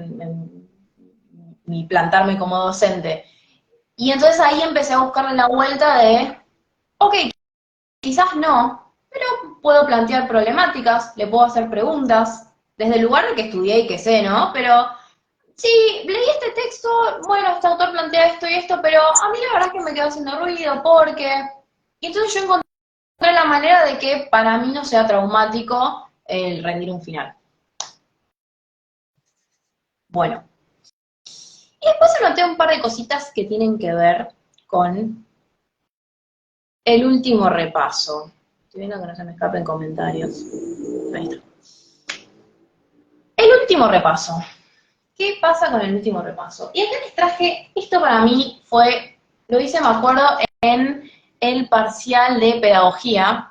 Speaker 2: Ni plantarme como docente. Y entonces ahí empecé a buscarle la vuelta de, ok, quizás no, pero puedo plantear problemáticas, le puedo hacer preguntas, desde el lugar de que estudié y que sé, ¿no? Pero, sí, leí este texto, bueno, este autor plantea esto y esto, pero a mí la verdad es que me quedó haciendo ruido porque... Y entonces yo encontré la manera de que para mí no sea traumático el rendir un final. Bueno, y después anoté un par de cositas que tienen que ver con el último repaso. Estoy viendo que no se me escapen comentarios. Ahí está. El último repaso. ¿Qué pasa con el último repaso? Y acá les traje, esto para mí lo hice, me acuerdo, en el parcial de pedagogía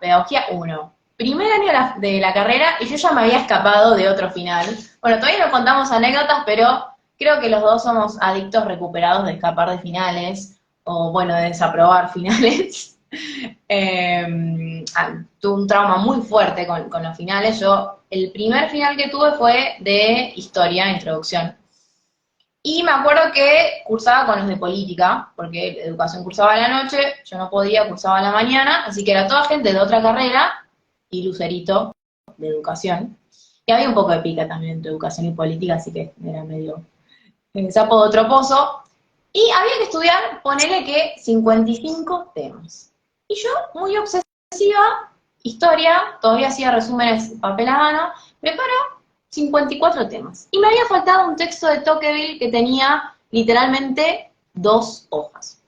Speaker 2: 1. Primer año de la carrera y yo ya me había escapado de otro final. Bueno, todavía no contamos anécdotas, pero creo que los dos somos adictos recuperados de escapar de finales, o bueno, de desaprobar finales. Tuve un trauma muy fuerte con los finales. El primer final que tuve fue de historia, introducción. Y me acuerdo que cursaba con los de política, porque educación cursaba a la noche, yo no podía, cursaba a la mañana, así que era toda gente de otra carrera y lucerito de educación. Y había un poco de pica también entre educación y política, así que era medio sapo de otro pozo. Y había que estudiar, ponele que 55 temas. Y yo, muy obsesiva, historia, todavía hacía resúmenes papel a mano, preparo 54 temas. Y me había faltado un texto de Tocqueville que tenía literalmente 2 hojas.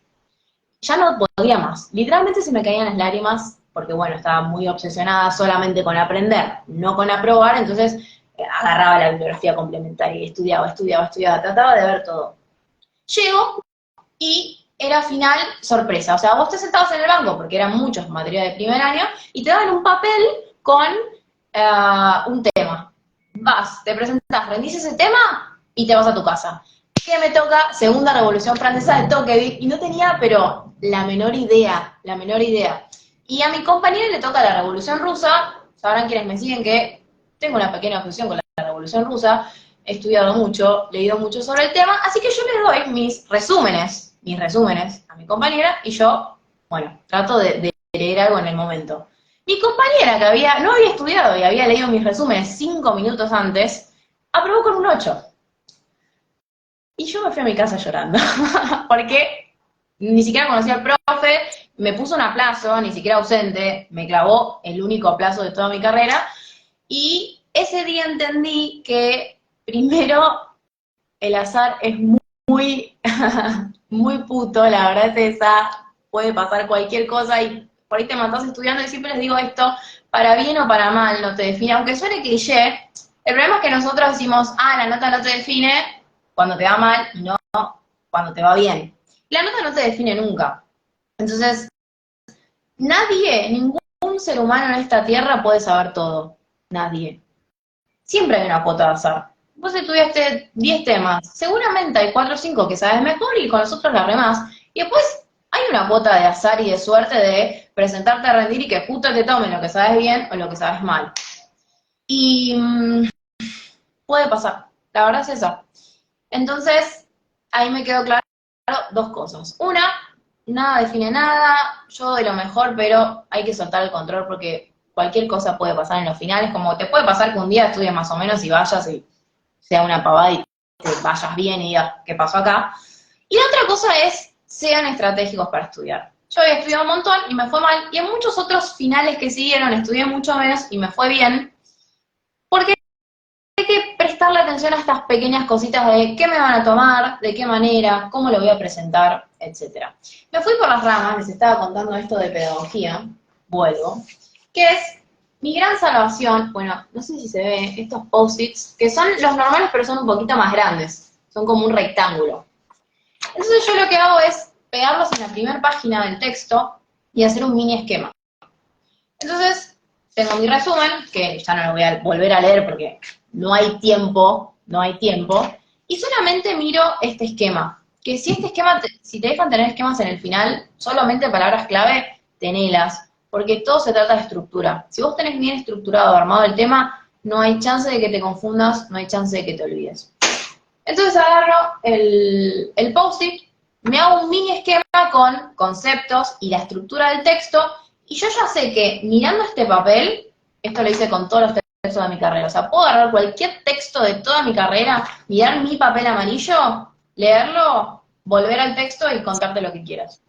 Speaker 2: Ya no podía más. Literalmente se me caían las lágrimas porque, bueno, estaba muy obsesionada solamente con aprender, no con aprobar, entonces agarraba la bibliografía complementaria y estudiaba, trataba de ver todo. Llego y era final sorpresa. O sea, vos te sentabas en el banco, porque eran muchos materias de primer año, y te daban un papel con un tema. Vas, te presentás, rendís ese tema y te vas a tu casa. ¿Qué me toca? Segunda Revolución Francesa de Tocqueville, y no tenía, pero la menor idea, la menor idea. Y a mi compañera le toca la Revolución Rusa, sabrán quienes me siguen que tengo una pequeña obsesión con la Revolución Rusa, he estudiado mucho, leído mucho sobre el tema, así que yo le doy mis resúmenes a mi compañera, y yo, bueno, trato de leer algo en el momento. Mi compañera, que no había estudiado y había leído mis resúmenes 5 minutos antes, aprobó con un 8. Y yo me fui a mi casa llorando, porque ni siquiera conocía al profe, me puso un aplazo, ni siquiera ausente, me clavó el único aplazo de toda mi carrera, y ese día entendí que, primero, el azar es muy, muy puto, la verdad es esa, puede pasar cualquier cosa y por ahí te matás estudiando, y siempre les digo esto, para bien o para mal, no te define, aunque suene cliché, el problema es que nosotros decimos, la nota no te define cuando te va mal y no cuando te va bien. La nota no te define nunca. Entonces, nadie, ningún ser humano en esta tierra puede saber todo. Nadie. Siempre hay una cuota de azar. Vos estudiaste 10 temas, seguramente hay 4 o 5 que sabes mejor y con los otros las remás. Y después hay una cuota de azar y de suerte de presentarte a rendir y que justo te tomen lo que sabes bien o lo que sabes mal. Y puede pasar, la verdad es esa. Entonces, ahí me quedó claro 2 cosas. Una, nada define nada, yo doy lo mejor, pero hay que soltar el control porque cualquier cosa puede pasar en los finales, como te puede pasar que un día estudies más o menos y vayas y sea una pavada y te vayas bien y digas, ¿qué pasó acá? Y la otra cosa es, sean estratégicos para estudiar. Yo había estudiado un montón y me fue mal, y en muchos otros finales que siguieron estudié mucho menos y me fue bien, porque hay que prestarle atención a estas pequeñas cositas de qué me van a tomar, de qué manera, cómo lo voy a presentar, etc. Me fui por las ramas, les estaba contando esto de pedagogía, vuelvo, que es mi gran salvación. Bueno, no sé si se ve estos post-its, que son los normales pero son un poquito más grandes, son como un rectángulo. Entonces yo lo que hago es pegarlos en la primera página del texto y hacer un mini esquema. Entonces, tengo mi resumen, que ya no lo voy a volver a leer porque no hay tiempo, y solamente miro este esquema, que si este esquema, si te dejan tener esquemas en el final, solamente palabras clave, tenelas, porque todo se trata de estructura. Si vos tenés bien estructurado, armado el tema, no hay chance de que te confundas, no hay chance de que te olvides. Entonces agarro el post-it, me hago un mini esquema con conceptos y la estructura del texto, y yo ya sé que mirando este papel, esto lo hice con todos los textos de mi carrera, o sea, puedo agarrar cualquier texto de toda mi carrera, mirar mi papel amarillo, leerlo, volver al texto y contarte lo que quieras.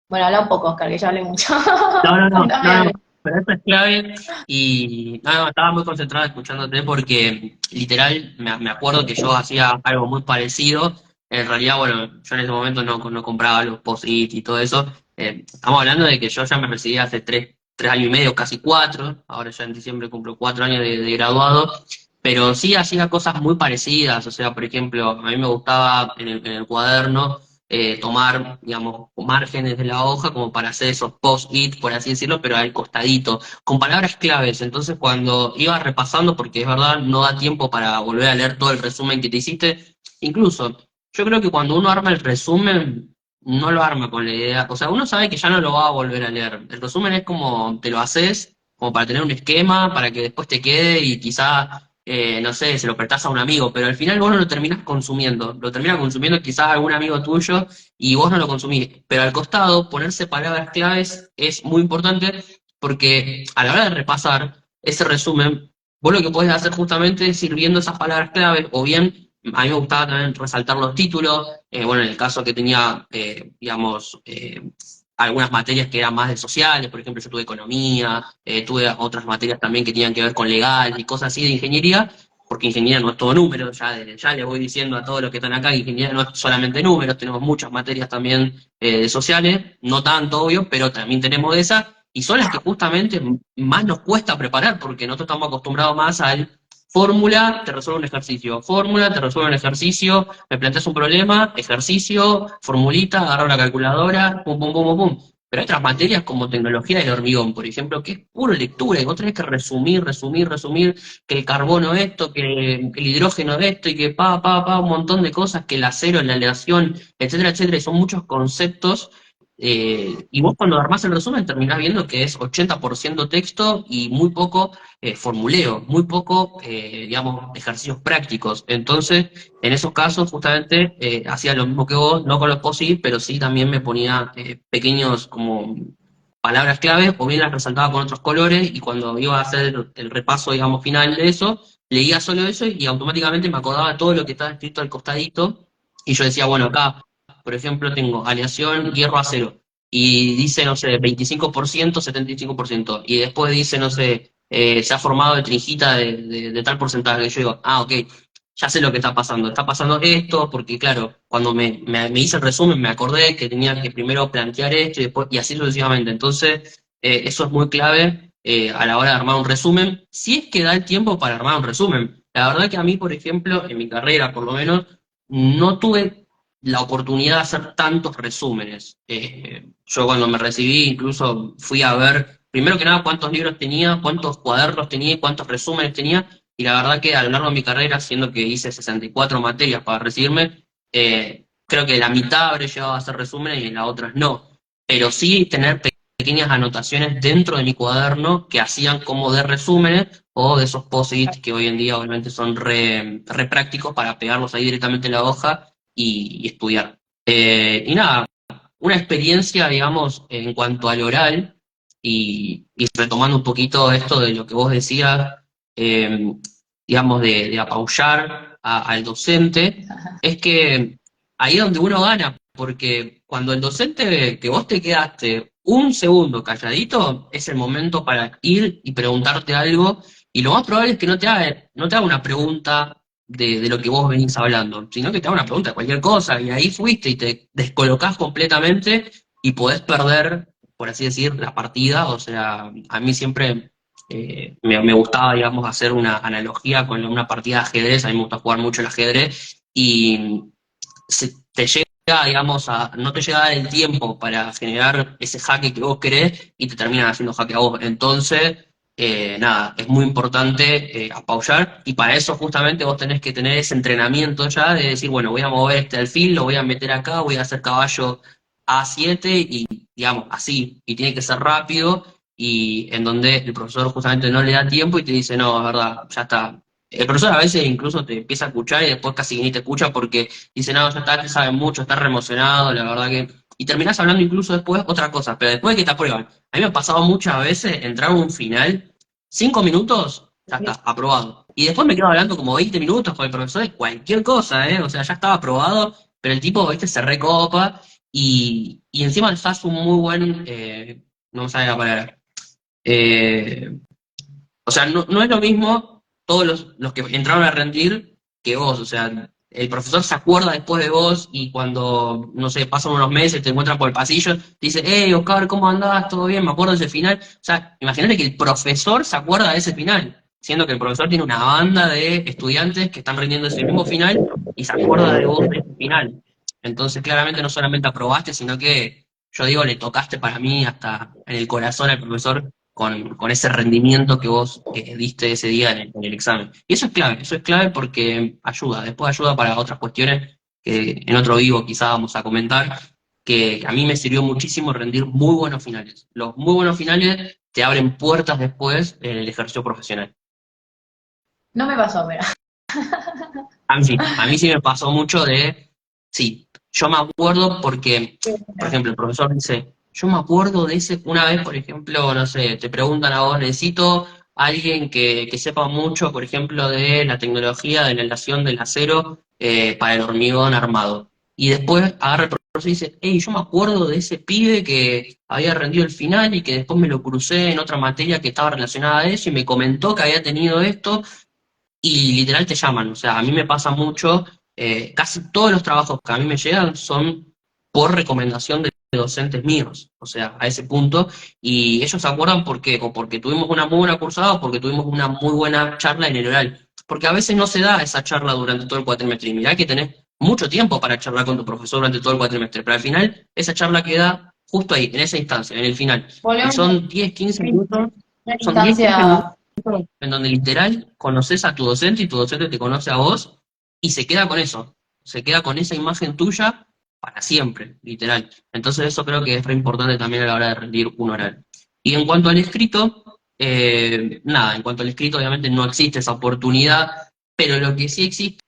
Speaker 2: Bueno, habla un poco, Oscar, que ya hablé mucho. Contame
Speaker 1: No,
Speaker 2: algo.
Speaker 1: pero eso es clave y no, estaba muy concentrado escuchándote porque literal me acuerdo que yo hacía algo muy parecido. En realidad, bueno, yo en ese momento no compraba los post-it y todo eso. Estamos hablando de que yo ya me recibí hace 3 años y medio, casi 4. Ahora ya en diciembre cumplo 4 años de graduado. Pero sí hacía cosas muy parecidas. O sea, por ejemplo, a mí me gustaba en el cuaderno tomar, digamos, márgenes de la hoja como para hacer esos post-it, por así decirlo, pero al costadito, con palabras claves. Entonces, cuando iba repasando, porque es verdad, no da tiempo para volver a leer todo el resumen que te hiciste, incluso, yo creo que cuando uno arma el resumen, no lo arma con la idea, o sea, uno sabe que ya no lo va a volver a leer. El resumen es como te lo haces, como para tener un esquema, para que después te quede y quizá no sé, se lo prestás a un amigo, pero al final vos no lo terminás consumiendo, lo termina consumiendo quizás algún amigo tuyo y vos no lo consumís. Pero al costado, ponerse palabras claves es muy importante porque a la hora de repasar ese resumen, vos lo que podés hacer justamente es ir viendo esas palabras claves o bien, a mí me gustaba también resaltar los títulos, bueno, en el caso que tenía, digamos, algunas materias que eran más de sociales, por ejemplo, yo tuve economía, tuve otras materias también que tenían que ver con legal y cosas así de ingeniería, porque ingeniería no es todo números, ya les voy diciendo a todos los que están acá, que ingeniería no es solamente números, tenemos muchas materias también sociales, no tanto obvio, pero también tenemos de esas, y son las que justamente más nos cuesta preparar, porque nosotros estamos acostumbrados más al fórmula, te resuelve un ejercicio, fórmula, te resuelve un ejercicio, me planteas un problema, ejercicio, formulita, agarro la calculadora, pum, pum, pum, pum, pum. Pero hay otras materias como tecnología del hormigón, por ejemplo, que es puro lectura, y vos tenés que resumir, resumir, resumir, que el carbono esto, que el hidrógeno esto, y que un montón de cosas, que el acero, la aleación, etcétera, etcétera, y son muchos conceptos, y vos cuando armás el resumen terminás viendo que es 80% texto y muy poco formuleo, muy poco, digamos, ejercicios prácticos. Entonces, en esos casos, justamente, hacía lo mismo que vos, no con los POSIT, pero sí también me ponía pequeños como palabras clave, o bien las resaltaba con otros colores, y cuando iba a hacer el repaso, digamos, final de eso, leía solo eso y automáticamente me acordaba de todo lo que estaba escrito al costadito, y yo decía, bueno, acá, por ejemplo, tengo aleación hierro-acero, y dice, no sé, 25%, 75%, y después dice, no sé, se ha formado de trijita de tal porcentaje. Y yo digo, ah, ok, ya sé lo que está pasando esto, porque claro, cuando me hice el resumen me acordé que tenía que primero plantear esto y después, y así sucesivamente. Entonces, eso es muy clave a la hora de armar un resumen, si es que da el tiempo para armar un resumen. La verdad que a mí, por ejemplo, en mi carrera por lo menos, no tuve la oportunidad de hacer tantos resúmenes. Yo cuando me recibí incluso fui a ver, primero que nada, cuántos libros tenía, cuántos cuadernos tenía y cuántos resúmenes tenía, y la verdad que a lo largo de mi carrera, siendo que hice 64 materias para recibirme, creo que la mitad habré llegado a hacer resúmenes y en las otras no. Pero sí tener pequeñas anotaciones dentro de mi cuaderno que hacían como de resúmenes o de esos post-its que hoy en día obviamente son re prácticos para pegarlos ahí directamente en la hoja y estudiar. Y nada, una experiencia, digamos, en cuanto al oral, y retomando un poquito esto de lo que vos decías, eh, digamos, de apaullar al docente, es que ahí es donde uno gana, porque cuando el docente ve que vos te quedaste un segundo calladito, es el momento para ir y preguntarte algo, y lo más probable es que no te haga una pregunta de lo que vos venís hablando, sino que te haga una pregunta de cualquier cosa, y ahí fuiste y te descolocás completamente y podés perder, por así decir, la partida. O sea, a mí siempre me gustaba, digamos, hacer una analogía con una partida de ajedrez. A mí me gusta jugar mucho el ajedrez, y te llega, digamos, no te llega el tiempo para generar ese jaque que vos querés y te terminan haciendo jaque a vos. Entonces, nada, es muy importante apaullar, y para eso justamente vos tenés que tener ese entrenamiento ya de decir, bueno, voy a mover este alfil, lo voy a meter acá, voy a hacer caballo A7 y, digamos, así, y tiene que ser rápido, y en donde el profesor justamente no le da tiempo y te dice, no, es verdad, ya está. El profesor a veces incluso te empieza a escuchar y después casi ni te escucha porque dice, no, ya está, te sabe mucho, está re emocionado, la verdad que... Y terminás hablando incluso después otra cosa, pero después de que te aprueban. A mí me ha pasado muchas veces entrar a un final, 5 minutos, ya está, aprobado. Y después me quedo hablando como 20 minutos con el profesor de cualquier cosa, ¿eh? O sea, ya estaba aprobado, pero el tipo, viste, se recopa, y encima estás un muy buen, no me sale la palabra, eh, o sea, no es lo mismo todos los que entraron a rendir que vos. O sea, el profesor se acuerda después de vos, y cuando, no sé, pasan unos meses, te encuentran por el pasillo, te dice, hey, Oscar, ¿cómo andás? ¿Todo bien? Me acuerdo de ese final. O sea, imagínate que el profesor se acuerda de ese final, siendo que el profesor tiene una banda de estudiantes que están rindiendo ese mismo final y se acuerda de vos de ese final. Entonces, claramente no solamente aprobaste, sino que, yo digo, le tocaste para mí hasta en el corazón al profesor con ese rendimiento que vos diste ese día en el examen. Y eso es clave porque ayuda, después ayuda para otras cuestiones que en otro vivo quizás vamos a comentar, que a mí me sirvió muchísimo rendir muy buenos finales. Los muy buenos finales te abren puertas después en el ejercicio profesional.
Speaker 2: No me pasó, mira.
Speaker 1: A mí sí me pasó mucho sí, yo me acuerdo porque, por ejemplo, el profesor dice, yo me acuerdo de ese, una vez, por ejemplo, no sé, te preguntan a vos, necesito alguien que sepa mucho, por ejemplo, de la tecnología de la aleación del acero para el hormigón armado. Y después agarra el profesor y dice, hey, yo me acuerdo de ese pibe que había rendido el final y que después me lo crucé en otra materia que estaba relacionada a eso y me comentó que había tenido esto. y literal te llaman. O sea, a mí me pasa mucho, casi todos los trabajos que a mí me llegan son por recomendación de docentes míos, o sea, a ese punto, y ellos se acuerdan por qué, o porque tuvimos una muy buena cursada, o porque tuvimos una muy buena charla en el oral, porque a veces no se da esa charla durante todo el cuatrimestre, y mirá que tenés mucho tiempo para charlar con tu profesor durante todo el cuatrimestre, pero al final esa charla queda justo ahí, en esa instancia, en el final, y
Speaker 2: Volvemos
Speaker 1: son 10 15 minutos,
Speaker 2: a una
Speaker 1: son 10 15 minutos
Speaker 2: instancia.
Speaker 1: en donde literal conoces a tu docente y tu docente te conoce a vos y se queda con eso, se queda con esa imagen tuya para siempre, literal. Entonces eso creo que es re importante también a la hora de rendir un oral. Y en cuanto al escrito, nada, en cuanto al escrito obviamente no existe esa oportunidad, pero lo que sí existe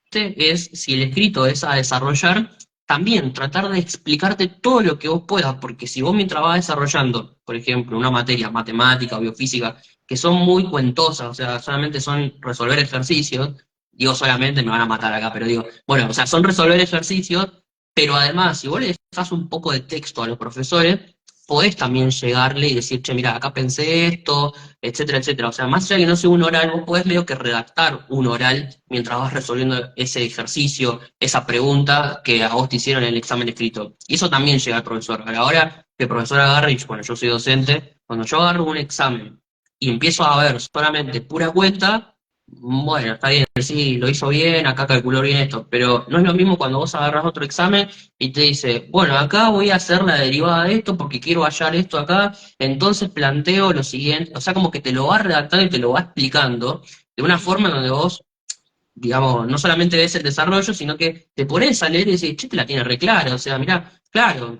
Speaker 1: es, si el escrito es a desarrollar, también tratar de explicarte todo lo que vos puedas, porque si vos mientras vas desarrollando, por ejemplo, una materia, matemática o biofísica, que son muy cuentosas, o sea, solamente son resolver ejercicios, digo solamente, me van a matar acá, pero digo, bueno, o sea, son resolver ejercicios, pero además, si vos le dejas un poco de texto a los profesores, podés también llegarle y decir, che, mira, acá pensé esto, etcétera, etcétera. O sea, más allá de que no sea un oral, vos podés medio que redactar un oral mientras vas resolviendo ese ejercicio, esa pregunta que a vos te hicieron en el examen escrito. Y eso también llega al profesor. A la hora que el profesor agarre, y bueno, yo soy docente, cuando yo agarro un examen y empiezo a ver solamente pura cuenta, bueno, está bien, sí, lo hizo bien, acá calculó bien esto, pero no es lo mismo cuando vos agarras otro examen y te dice, bueno, acá voy a hacer la derivada de esto porque quiero hallar esto acá, entonces planteo lo siguiente, o sea, como que te lo va redactando y te lo va explicando de una forma en donde vos, digamos, no solamente ves el desarrollo, sino que te pones a leer y decís, che, te la tiene re clara, o sea, mirá, claro,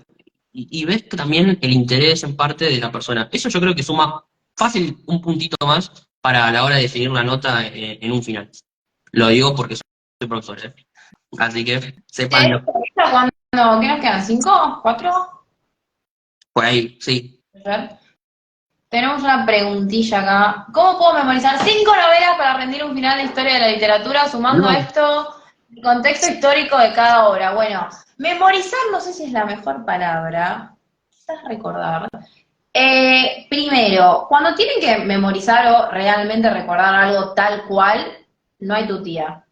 Speaker 1: y ves que también el interés en parte de la persona. Eso yo creo que suma fácil un puntito más para la hora de definir la nota en un final. Lo digo porque soy profesor, ¿eh? Así que sépanlo.
Speaker 2: ¿Cuándo? ¿Qué nos quedan? ¿5? ¿4?
Speaker 1: Por ahí, sí.
Speaker 2: Tenemos una preguntilla acá. ¿Cómo puedo memorizar 5 novelas para rendir un final de historia de la literatura sumando
Speaker 1: No,
Speaker 2: esto el contexto histórico de cada obra? Bueno, memorizar no sé si es la mejor palabra. Quizás recordar. Primero, cuando tienen que memorizar o realmente recordar algo tal cual, no hay tu tía.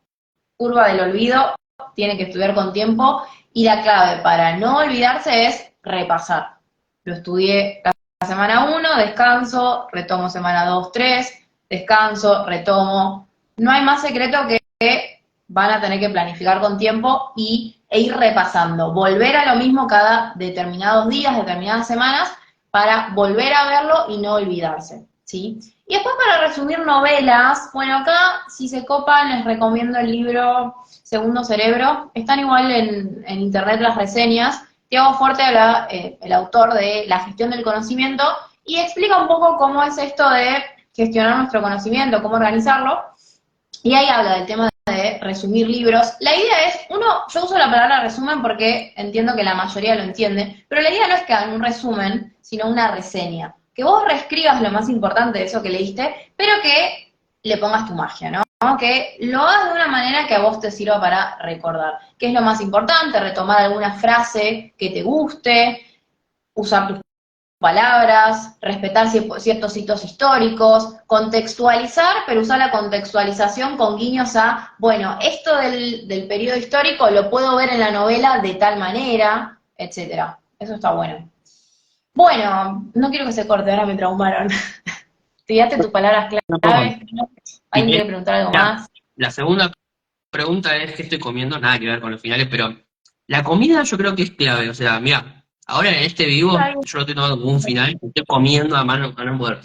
Speaker 2: Curva del olvido, tiene que estudiar con tiempo y la clave para no olvidarse es repasar. Lo estudié la semana 1, descanso, retomo semana 2, 3, descanso, retomo. No hay más secreto que van a tener que planificar con tiempo e ir repasando. Volver a lo mismo cada determinados días, determinadas semanas, para volver a verlo y no olvidarse, ¿sí? Y después para resumir novelas, bueno, acá si se copan les recomiendo el libro Segundo Cerebro, están igual en internet las reseñas. Tiago Forte habla, el autor de La gestión del conocimiento, y explica un poco cómo es esto de gestionar nuestro conocimiento, cómo organizarlo, y ahí habla del tema de resumir libros. La idea es, yo uso la palabra resumen porque entiendo que la mayoría lo entiende, pero la idea no es que hagan un resumen, sino una reseña. Que vos reescribas lo más importante de eso que leíste, pero que le pongas tu magia, ¿no? Que lo hagas de una manera que a vos te sirva para recordar. ¿Qué es lo más importante? Retomar alguna frase que te guste, usar tus palabras, respetar ciertos hitos históricos, contextualizar, pero usar la contextualización con guiños a, bueno, esto del periodo histórico lo puedo ver en la novela de tal manera, etcétera. Eso está bueno. Bueno, no quiero que se corte, ahora me traumaron. Tiraste tus palabras
Speaker 1: no,
Speaker 2: claves.
Speaker 1: y
Speaker 2: ¿Alguien quiere preguntar algo
Speaker 1: mira,
Speaker 2: más?
Speaker 1: la segunda pregunta es qué estoy comiendo, nada que ver con los finales, pero la comida yo creo que es clave. O sea, mira, ahora en este vivo yo lo estoy tomando como un final, estoy comiendo a no poder.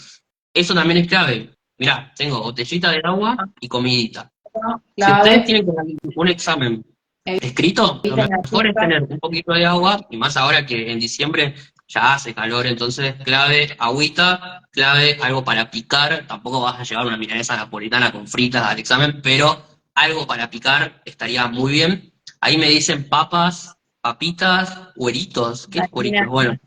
Speaker 1: Eso también es clave. Mira, tengo botellita de agua y comidita. Si ustedes
Speaker 2: Clave.
Speaker 1: tienen que rendir un examen escrito, lo
Speaker 2: Eviten la
Speaker 1: mejor es
Speaker 2: chispa.
Speaker 1: tener un poquito de agua, y más ahora que en diciembre ya hace calor, entonces clave agüita, clave algo para picar, tampoco vas a llevar una milanesa napolitana con fritas al examen, pero algo para picar estaría muy bien. Ahí me dicen papas, papitas, güeritos, ¿qué es güeritos?
Speaker 2: Marina.
Speaker 1: Bueno,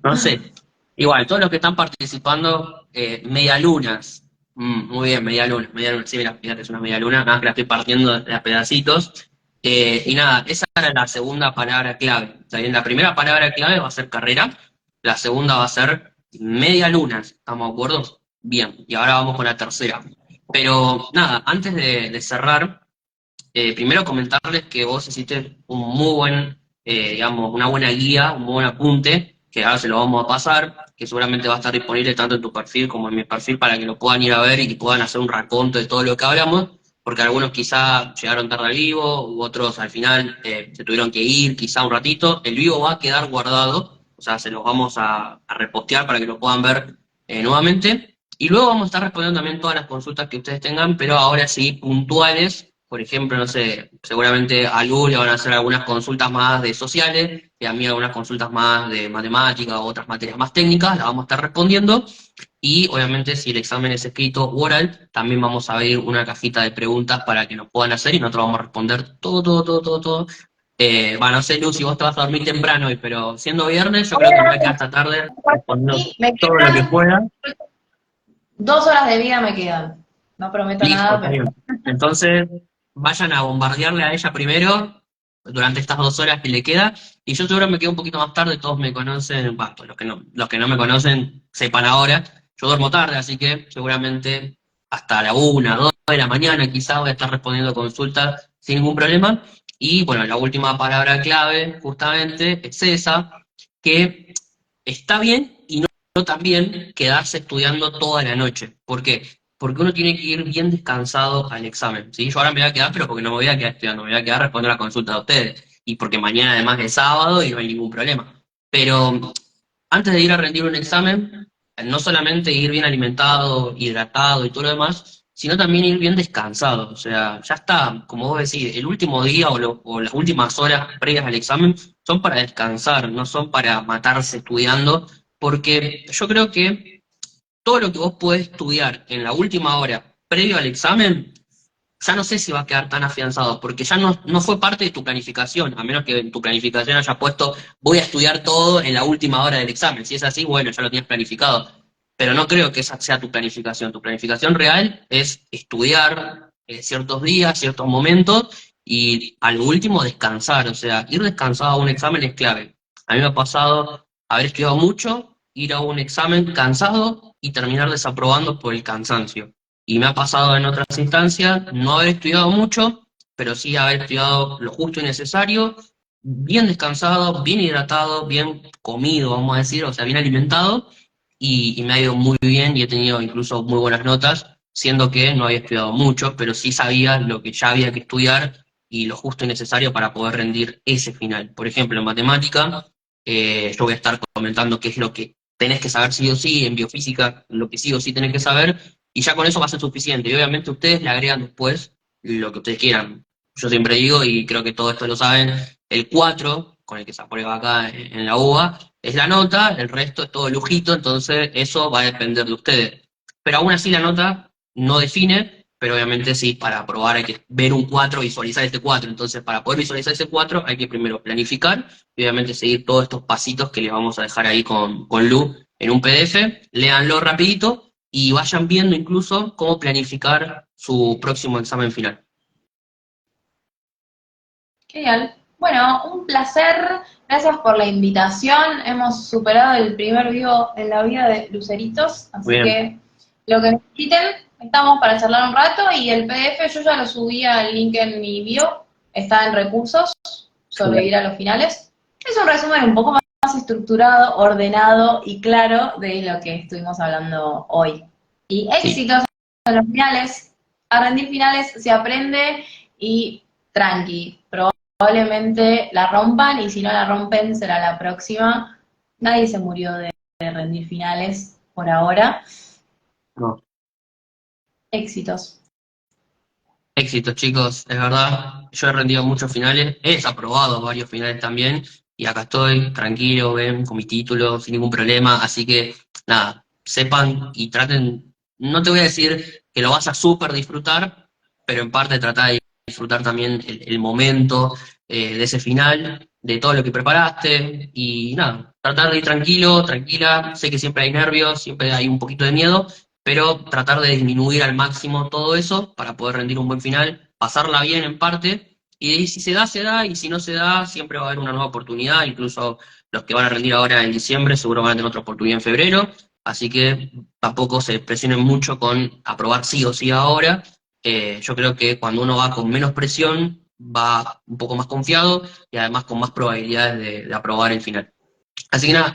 Speaker 1: no sé. Igual, todos los que están participando, medialunas. Muy bien, medialunas, medialunas. Sí, mira, fíjate, es una medialuna, nada más que la estoy partiendo de a pedacitos. Y nada, esa era la segunda palabra clave. Está bien, la primera palabra clave va a ser carrera, la segunda va a ser medialunas. ¿Estamos de acuerdo? Bien, y ahora vamos con la tercera. Pero nada, antes de cerrar, primero comentarles que vos hiciste un muy buen, digamos, una buena guía, un muy buen apunte, que ahora se lo vamos a pasar, que seguramente va a estar disponible tanto en tu perfil como en mi perfil para que lo puedan ir a ver y que puedan hacer un raconto de todo lo que hablamos, porque algunos quizá llegaron tarde al vivo, u otros al final se tuvieron que ir quizá un ratito. El vivo va a quedar guardado, o sea, se los vamos a repostear para que lo puedan ver nuevamente. Y luego vamos a estar respondiendo también todas las consultas que ustedes tengan, pero ahora sí puntuales. Por ejemplo, no sé, seguramente a Lu le van a hacer algunas consultas más de sociales, y a mí algunas consultas más de matemática o otras materias más técnicas, las vamos a estar respondiendo. Y obviamente si el examen es escrito u oral, también vamos a abrir una cajita de preguntas para que nos puedan hacer y nosotros vamos a responder todo, todo, todo, todo, todo. No sé, Lu, si vos te vas a dormir temprano hoy, pero siendo viernes, yo creo que me voy a quedar hasta tarde respondiendo
Speaker 2: Y me
Speaker 1: todo lo que
Speaker 2: quedan
Speaker 1: pueda.
Speaker 2: 2 horas de vida me quedan. No prometo
Speaker 1: Listo,
Speaker 2: nada,
Speaker 1: está
Speaker 2: pero
Speaker 1: bien. Entonces, vayan a bombardearle a ella primero durante estas 2 horas que le queda. Y yo seguro me quedo un poquito más tarde, todos me conocen, bah, pues los que no me conocen sepan ahora. Yo duermo tarde, así que seguramente hasta la 1, 2 de la mañana quizá voy a estar respondiendo consultas sin ningún problema. Y bueno, la última palabra clave justamente es esa, que está bien y no también quedarse estudiando toda la noche. ¿Por qué? Porque uno tiene que ir bien descansado al examen, ¿sí? Yo ahora me voy a quedar, pero porque no me voy a quedar estudiando, me voy a quedar respondiendo la consulta de ustedes. Y porque mañana además es sábado y no hay ningún problema. Pero antes de ir a rendir un examen, no solamente ir bien alimentado, hidratado y todo lo demás, sino también ir bien descansado. O sea, ya está, como vos decís, el último día o las últimas horas previas al examen son para descansar, no son para matarse estudiando, porque yo creo que todo lo que vos podés estudiar en la última hora previo al examen, ya no sé si va a quedar tan afianzado, porque ya no fue parte de tu planificación, a menos que en tu planificación haya puesto voy a estudiar todo en la última hora del examen. Si es así, bueno, ya lo tienes planificado. Pero no creo que esa sea tu planificación. Tu planificación real es estudiar ciertos días, ciertos momentos y al último descansar. O sea, ir descansado a un examen es clave. A mí me ha pasado haber estudiado mucho, ir a un examen cansado y terminar desaprobando por el cansancio. Y me ha pasado en otras instancias no haber estudiado mucho, pero sí haber estudiado lo justo y necesario, bien descansado, bien hidratado, bien comido, vamos a decir, o sea, bien alimentado, y me ha ido muy bien y he tenido incluso muy buenas notas, siendo que no había estudiado mucho, pero sí sabía lo que ya había que estudiar y lo justo y necesario para poder rendir ese final. Por ejemplo, en matemática, yo voy a estar comentando qué es lo que tenés que saber sí o sí, en biofísica, lo que sí o sí tenés que saber, y ya con eso va a ser suficiente. Y obviamente ustedes le agregan después lo que ustedes quieran. Yo siempre digo, y creo que todo esto lo saben, el 4 con el que se aprueba acá en la UBA, es la nota, el resto es todo lujito, entonces eso va a depender de ustedes. Pero aún así la nota no define, pero obviamente sí, para aprobar hay que ver un 4, visualizar este 4. Entonces, para poder visualizar ese 4 hay que primero planificar y obviamente seguir todos estos pasitos que les vamos a dejar ahí con Lu en un PDF. Léanlo rapidito y vayan viendo incluso cómo planificar su próximo examen final.
Speaker 2: genial. Bueno, un placer. Gracias por la invitación. Hemos superado el primer vivo en la vida de Luceritos,
Speaker 1: Muy
Speaker 2: así
Speaker 1: bien,
Speaker 2: que lo que necesiten, estamos para charlar un rato y el PDF yo ya lo subí al link en mi bio, está en recursos, solo
Speaker 1: genial.
Speaker 2: ir a los finales. Es un resumen un poco más estructurado, ordenado y claro de lo que estuvimos hablando hoy. Y
Speaker 1: Sí,
Speaker 2: éxitos en los finales. A rendir finales se aprende y tranqui, probablemente la rompan y si no la rompen será la próxima. Nadie se murió de rendir finales por ahora.
Speaker 1: no.
Speaker 2: Éxitos.
Speaker 1: Éxitos, chicos, es verdad. Yo he rendido muchos finales, he desaprobado varios finales también, y acá estoy, tranquilo, ven, con mi título, sin ningún problema. Así que, nada, sepan y traten, no te voy a decir que lo vas a súper disfrutar, pero en parte trata de disfrutar también el momento de ese final, de todo lo que preparaste, y nada, tratar de ir tranquilo, tranquila. Sé que siempre hay nervios, siempre hay un poquito de miedo, pero tratar de disminuir al máximo todo eso para poder rendir un buen final, pasarla bien en parte, y si se da, se da, y si no se da, siempre va a haber una nueva oportunidad. Incluso los que van a rendir ahora en diciembre seguro van a tener otra oportunidad en febrero, así que tampoco se presionen mucho con aprobar sí o sí ahora. Yo creo que cuando uno va con menos presión, va un poco más confiado y además con más probabilidades de aprobar el final. Así que nada,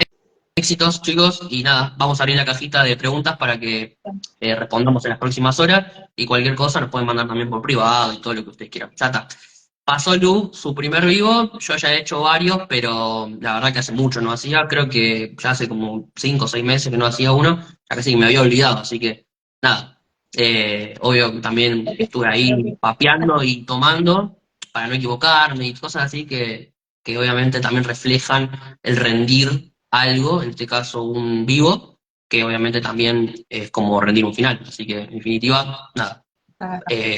Speaker 1: éxitos chicos y nada, vamos a abrir la cajita de preguntas para que respondamos en las próximas horas y cualquier cosa nos pueden mandar también por privado y todo lo que ustedes quieran. Ya está. Pasó Lu, su primer vivo, yo ya he hecho varios, pero la verdad que hace mucho no hacía, creo que ya hace como 5 o 6 meses que no hacía uno, ya casi que me había olvidado, así que nada, obvio que también estuve ahí papeando y tomando para no equivocarme y cosas así que obviamente también reflejan el rendir algo, en este caso un vivo, que obviamente también es como rendir un final, así que en definitiva, nada,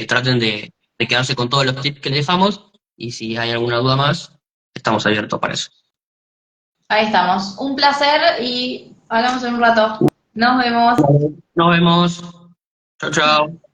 Speaker 1: traten de quedarse con todos los tips que les dejamos y si hay alguna duda más, estamos abiertos para eso.
Speaker 2: Ahí estamos. Un placer y hablamos en un rato. Nos vemos.
Speaker 1: Nos vemos. Chao, chao.